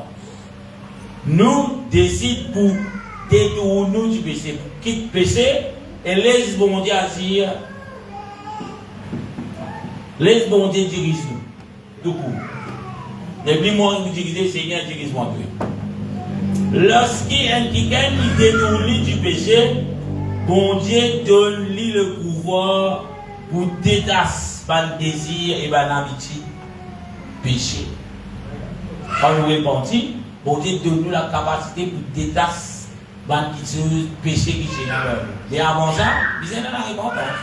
Nous décidons pour détourner du péché, pour quitter le péché et les bon Dieu agir. Les bon Dieu dirige nous. Tout court. Depuis moi, vous dirigez, Seigneur, dirige-moi. Lorsqu'un qui détourne du péché, bon Dieu donne-lui le pouvoir pour détacher le désir et l'amitié péché. Quand nous repentons, bon Dieu donne-nous la capacité pour détacher le péché qui est dans le cœur. Et avant ça, nous sommes dans la repentance.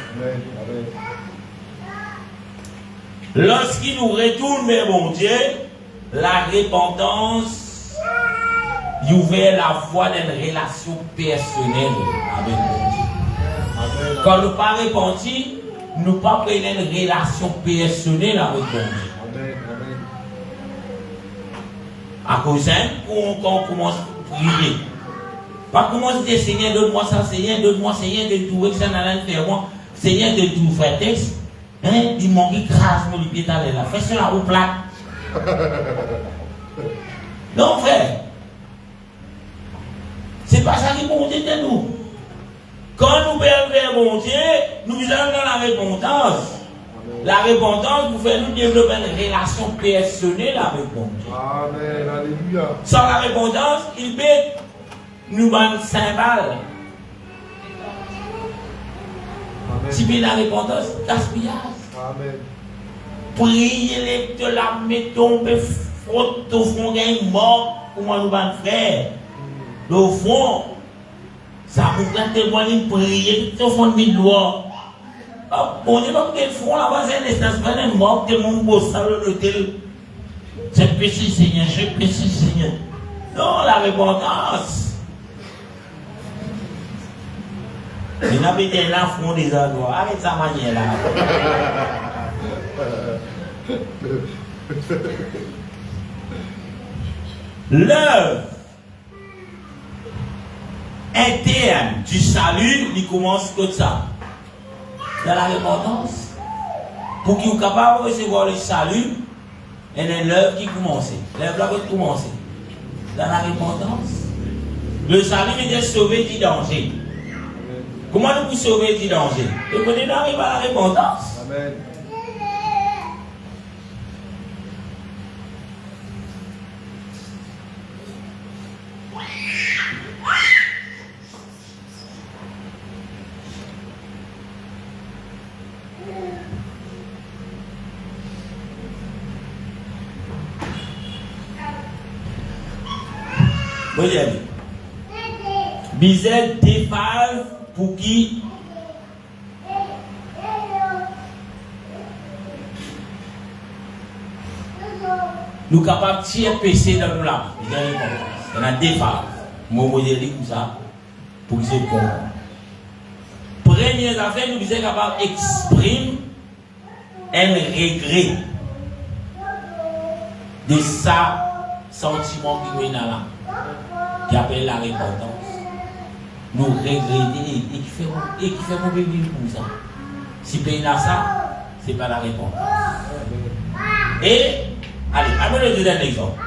Lorsqu'il nous retourne vers bon Dieu, la repentance ouvre la voie d'une relation personnelle avec bon Dieu. Quand nous ne pas repentir, nous ne pas prendre une relation personnelle avec bon Dieu. À cause d'un, quand on commence à prier, pas commencer à dire Seigneur, donne-moi ça, Seigneur, donne-moi, Seigneur, de tout, ça n'a rien faire moi, Seigneur, de tout, frère texte. Hein, dis-moi, écrase-moi le pied à l'air, fais cela au plat. Non, frère. C'est pas ça qui est bon Dieu de nous. Quand nous perdons bon Dieu, nous allons dans la repentance. La repentance nous fait nous développer une relation personnelle avec bon Dieu. Amen, alléluia. Sans la repentance, il peut nous vendre 5 balles. Si bien la repentance, gaspillage. Amen. Priez de la mettons, faute au fond, gagne mort, comment nous vendre frère. Au fond, ça vous prend témoigner, prier, tout au fond de loi. Bon Dieu, pas que le fond là-bas, c'est un instant, c'est un mort, tout le monde bosse dans l'hôtel. C'est péché, Seigneur, je péché, Seigneur. Non, la repentance. Il n'a pas été là, fond des endroits. Arrête sa manière là. L'œuvre interne du salut, il commence comme ça. Dans la repentance, pour qu'il soit capable de recevoir le salut, il y a l'œuvre qui commence. L'œuvre va commencer. Dans la repentance, le salut est sauvé du danger. Comment nous pouvons sauver du danger? Et quand on arrive à la repentance. Amen. Vous voyez, Bizet déphase pour qui nous capables de tirer péché dans nous là. Il y en a des phases. Moi, je vais dire ça pour que c'est bon. Première affaire, nous sommes capables d'exprimer un regret de ça sentiment qui est là, qui appelle la repentance. Nous regretter et qui fait mon bébé pour ça. Si pays là ça, c'est pas la repentance. Et allez, après le deuxième exemple.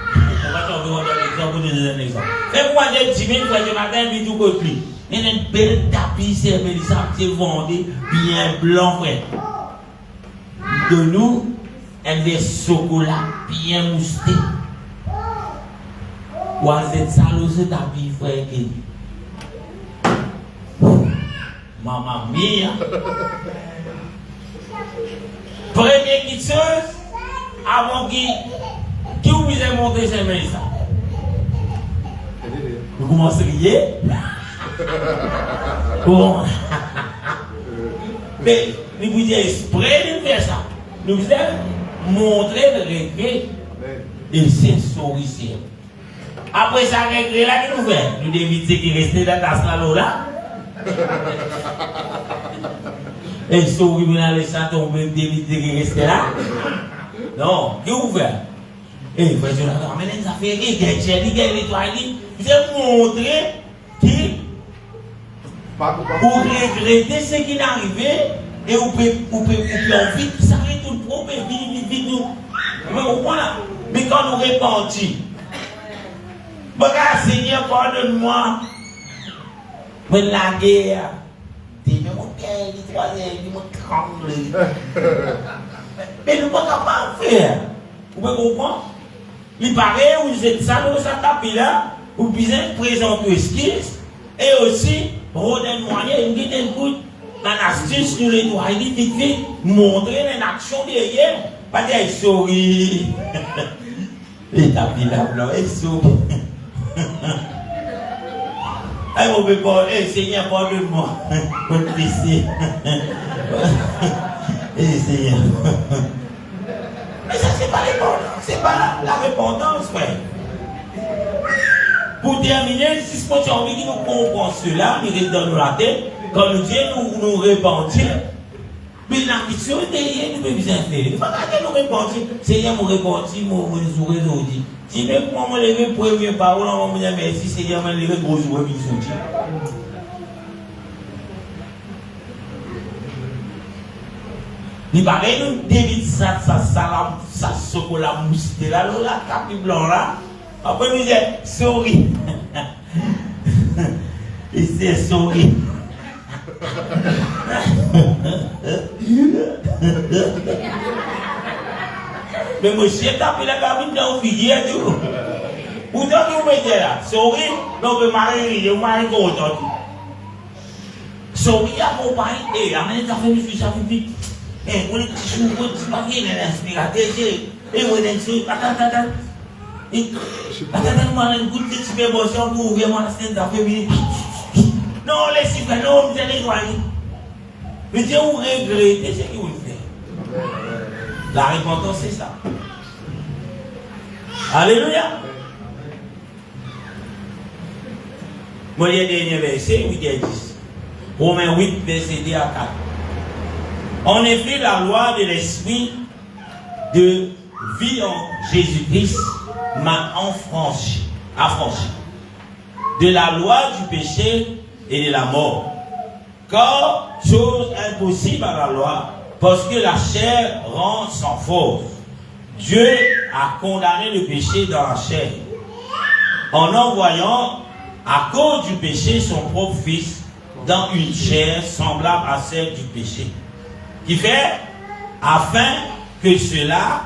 On va donner un exemple pour le deuxième exemple. Fais-moi dire 10 000 fois ce matin, puis tout côté. Il y a une belle tapis, c'est Mélissa, c'est vendu bien blanc, frère. De nous, un verre chocolat bien mousté. Ou à cette salle, c'est tapis, frère. Maman mia. Première quitteuse, avant qui vous a monté chez Mélissa? Vous commencez à rier? Bon. Mais nous vous disons exprès de faire ça. Nous vous avons montré le regret. Et c'est sourire. Après ça, regret là, que nous faisons? Nous devons éviter qu'il reste dans la salle là. Et sourire, nous allons laisser tomber, nous devons éviter qu'il reste là. Non, qu'est-ce que vous faites? Et vous faites des affaires, vous avez montré qui vous regrettez ce qui est arrivé et vous pouvez vite s'arrêter tout le problème, vite nous. Mais quand nous répandons, Seigneur, pardonne-moi, mais la guerre, dis mon père, les troisième, dis mon tremble. Mais nous ne pouvons pas faire. Vous pouvez comprendre? Il paraît, vous êtes ça, nous sommes tapis là, vous pouvez présenter esquisse et aussi, redonner moyen, une petite coup, dans l'astuce, nous les doigts, vite, montrer une action derrière, pas dire souris. Et tapis là, blanc, et souris. Eh, mon bébé, Seigneur, pardonne-moi, mon fils. Eh, Seigneur. Mais ça, c'est pas l'épendance, c'est pas la répondance, frère. Pour terminer, si ce que tu as envie de nous comprendre cela, il reste dans la tête, quand nous disons nous repentir, mais la question est derrière, nous pouvons bien faire. Il ne faut pas que nous repentir. Seigneur, nous repentir, nous aujourd'hui. Si même moi, je lève la première parole, on va me dire merci, Seigneur, je lève le gros jour, je vais sortir. Il paraît nous David ça chocolat moussé là, la capi blanc là. Après nous dit souris. Et c'est souris. Mais monsieur tapé la cabine dans le figuier tout. Où t'as tout mettez là? Souris, non mais Marie, on m'a content. Souris accompagne et amène ta famille sur sa vie. Eh, on est toujours un petit papier dans l'aspirateur. Et on est toujours. Attends. Attends, moi, une goutte de supermotion pour ouvrir mon scène d'affaires. Non, laissez faire, non, vous allez éloigner. Mais Dieu, vous regrettez ce que vous faites. La repentance, c'est ça. Alléluia. Moi, il y a des derniers versets, 8 et 10. Romains 8, verset 2 à 4. En effet, la loi de l'esprit de vie en Jésus-Christ m'a affranchi de la loi du péché et de la mort. Car chose impossible à la loi, parce que la chair rend sans force. Dieu a condamné le péché dans la chair, en envoyant à cause du péché son propre fils dans une chair semblable à celle du péché. Qui fait afin que cela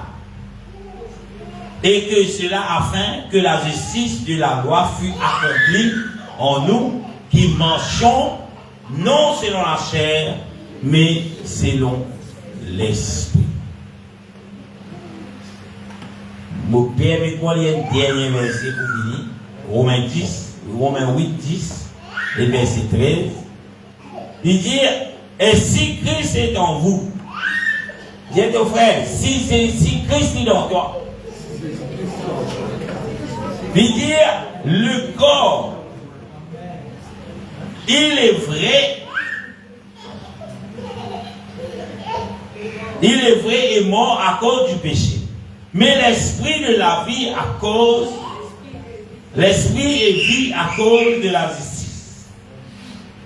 afin que la justice de la loi fût accomplie en nous qui marchons non selon la chair mais selon l'esprit. Permettez-moi de lire un dernier verset pour finir. Romains 8, 10 et verset 13. Il dit: et si Christ est en vous, dis ton frère, si Christ est dans toi, il dit le corps, il est vrai, est mort à cause du péché, mais l'esprit de la vie l'esprit est vie à cause de la justice.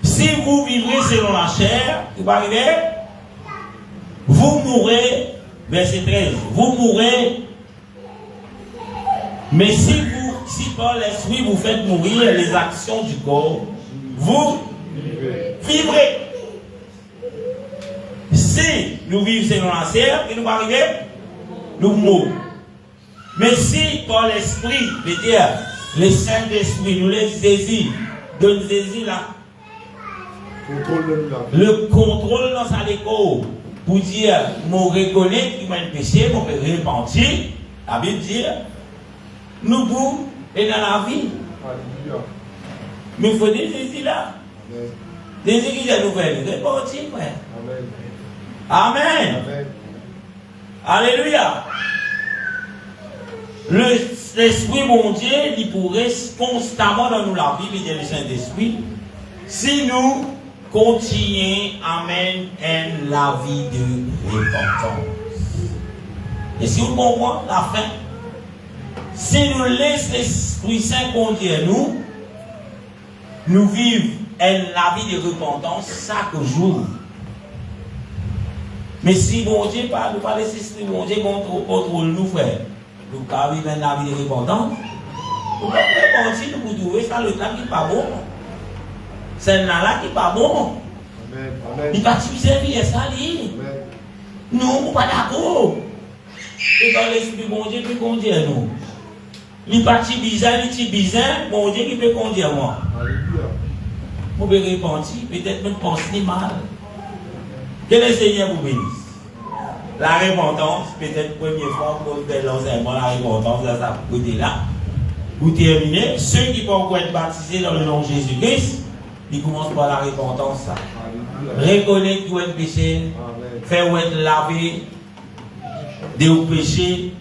Si vous vivez selon la chair, vous arrivez, vous mourrez, verset 13, vous mourrez, mais si par l'esprit vous faites mourir les actions du corps, vous nous vivons selon la chair, et nous va arriver, nous mourons. Mais si par l'esprit, le Saint-Esprit nous les saisit, donne saisit là, le contrôle dans sa déco, pour dire, mon reconnaître qu'il m'a un péché, mon repentir, la Bible dit, nous vous et dans la vie. Mais il faut des saisir là. Des qui nous fait repentir, frère. Amen. Amen. Alléluia. L'Esprit bon Dieu, il pourrait constamment dans nous la vie, il dit le Saint-Esprit, si nous continuons à mener la vie de repentance. Et si vous comprenez la fin, si nous laissons l'Esprit Saint conduire nous vivons la vie de repentance chaque jour. Mais si bon Dieu ne pas laisser l'Esprit bon Dieu contrôle nous, frère, nous vivons la vie de repentance, nous ne pouvons pas repentir, nous pouvons trouver ça le temps qui n'est pas bon. C'est là qui n'est pas bon. Il ne va pas servir ça. Nous ne sommes pas d'accord. Et dans l'Esprit bon Dieu peut conduire nous. Il n'est pas bizarre, bon Dieu qui peut conduire moi. Vous pouvez repentir, peut-être même penser mal. Que le Seigneur vous bénisse. La repentance, peut-être première fois pour faire l'enseignement, la repentance, là, ça côté là. Pour terminer, ceux qui peuvent encore être baptisés dans le nom de Jésus-Christ, ils commencent par la repentance. Ça. Reconnaître qu'il y a un péché, faire être lavé de péché,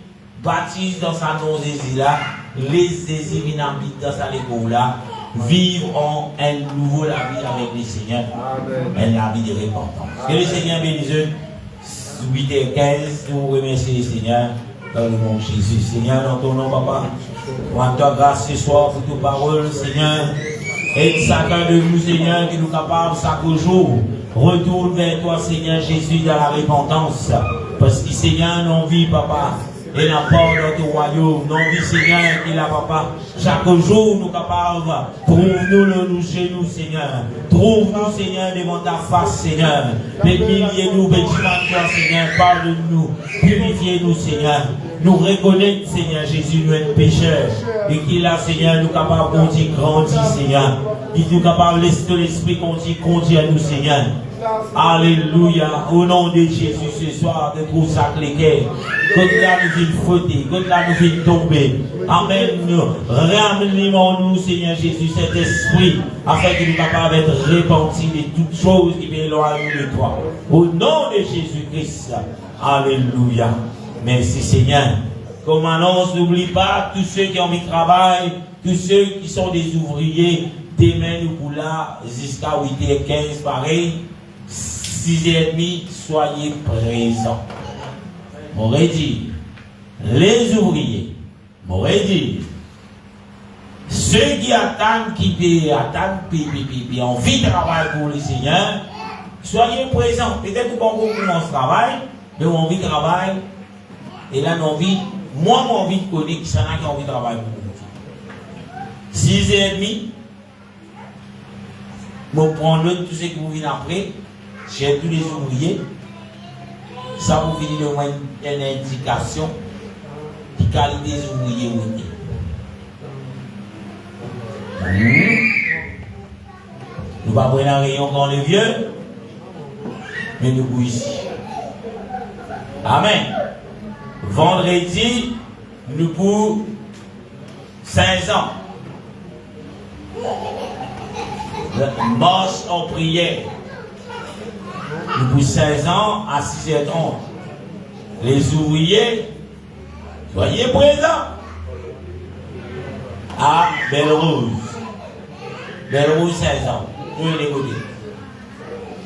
baptise dans sa nom Jésus là, les Jésus habitent dans sa école là. Vivre en un nouveau la vie avec le Seigneur, la vie de repentance. Que le Seigneur bénisse. 8h15, nous remercions le Seigneur dans le nom de Jésus. Seigneur, dans ton nom, Papa, on rend toi grâce ce soir pour tes paroles, Seigneur. Aide chacun de nous, Seigneur, qui nous capable chaque jour. Retourne vers toi, Seigneur Jésus, dans la repentance. Parce que, Seigneur, nous vit, Papa. Et n'a pas dans ton royaume, non, vie Seigneur, qui là, Papa. Chaque jour, nous capables, trouve-nous chez nous, Seigneur. Trouve-nous, Seigneur, devant ta face, Seigneur. Bénis-nous, bénis-toi, Seigneur, pardonne-nous, purifiez-nous, Seigneur. Nous reconnaître, Seigneur Jésus, nous être pécheurs. Et qu'il a, Seigneur, nous capables de grandir, Seigneur. Qu'il nous capable de laisser l'esprit conduire à nous, Seigneur. Alléluia. Au nom de Jésus, ce soir, de pour ça cléquer. Quand là nous vient frotter, quand là nous vient tomber. Amen. Ramenez-nous, Seigneur Jésus, cet esprit, afin que nous capables d'être repentis de toutes choses qui m'éloignent de toi. Au nom de Jésus-Christ. Alléluia. Merci, Seigneur. Comme annonce, n'oublie pas tous ceux qui ont mis travail, tous ceux qui sont des ouvriers. Demain, nous pour là, jusqu'à 8h15, pareil. 6h30, soyez présents. M'aurait dit, les ouvriers, m'aurait dit, ceux qui attendent, qui envie de travailler pour le Seigneur, soyez présents. Peut-être qu'on commence le travail, mais on envie de travail, et là, on envie, moi, j'ai envie de connaître qui s'en a qui ont envie de travailler pour nous. 6h30, je prends l'autre, tout ce qui vous vient après. J'ai tous les ouvriers. Ça vous finit de moins une indication de qualité des ouvriers. Nous ne pas prendre un rayon quand les vieux, mais nous ici. Amen. Vendredi, nous pour 5 ans. Marche en prière. Depuis 16 ans à 6h30. Les ouvriers, soyez présents. À Belle-Rose. Belle-Rose 16 ans. Tous les côtés.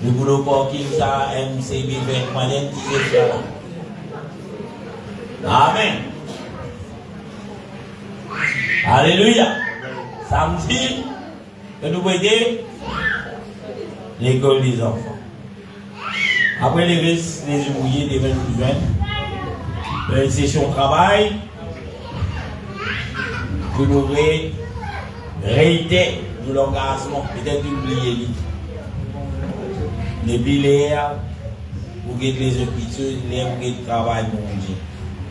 Le boulot parking, ça, MCB, 20 moyenne, 10 là. Amen. Alléluia. Samedi, que nous voyons l'école des enfants. Après les restes, les ouvriers des 28 juin, une session de travail, vous devrez réitérer de l'engagement, peut-être oublier les billets, Vous avez les hôpitaux, vous avez le travail pour Dieu.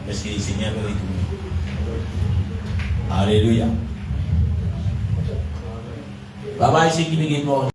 Parce que le Seigneur veut retourner. Alléluia. Bye bye, c'est qui est mort.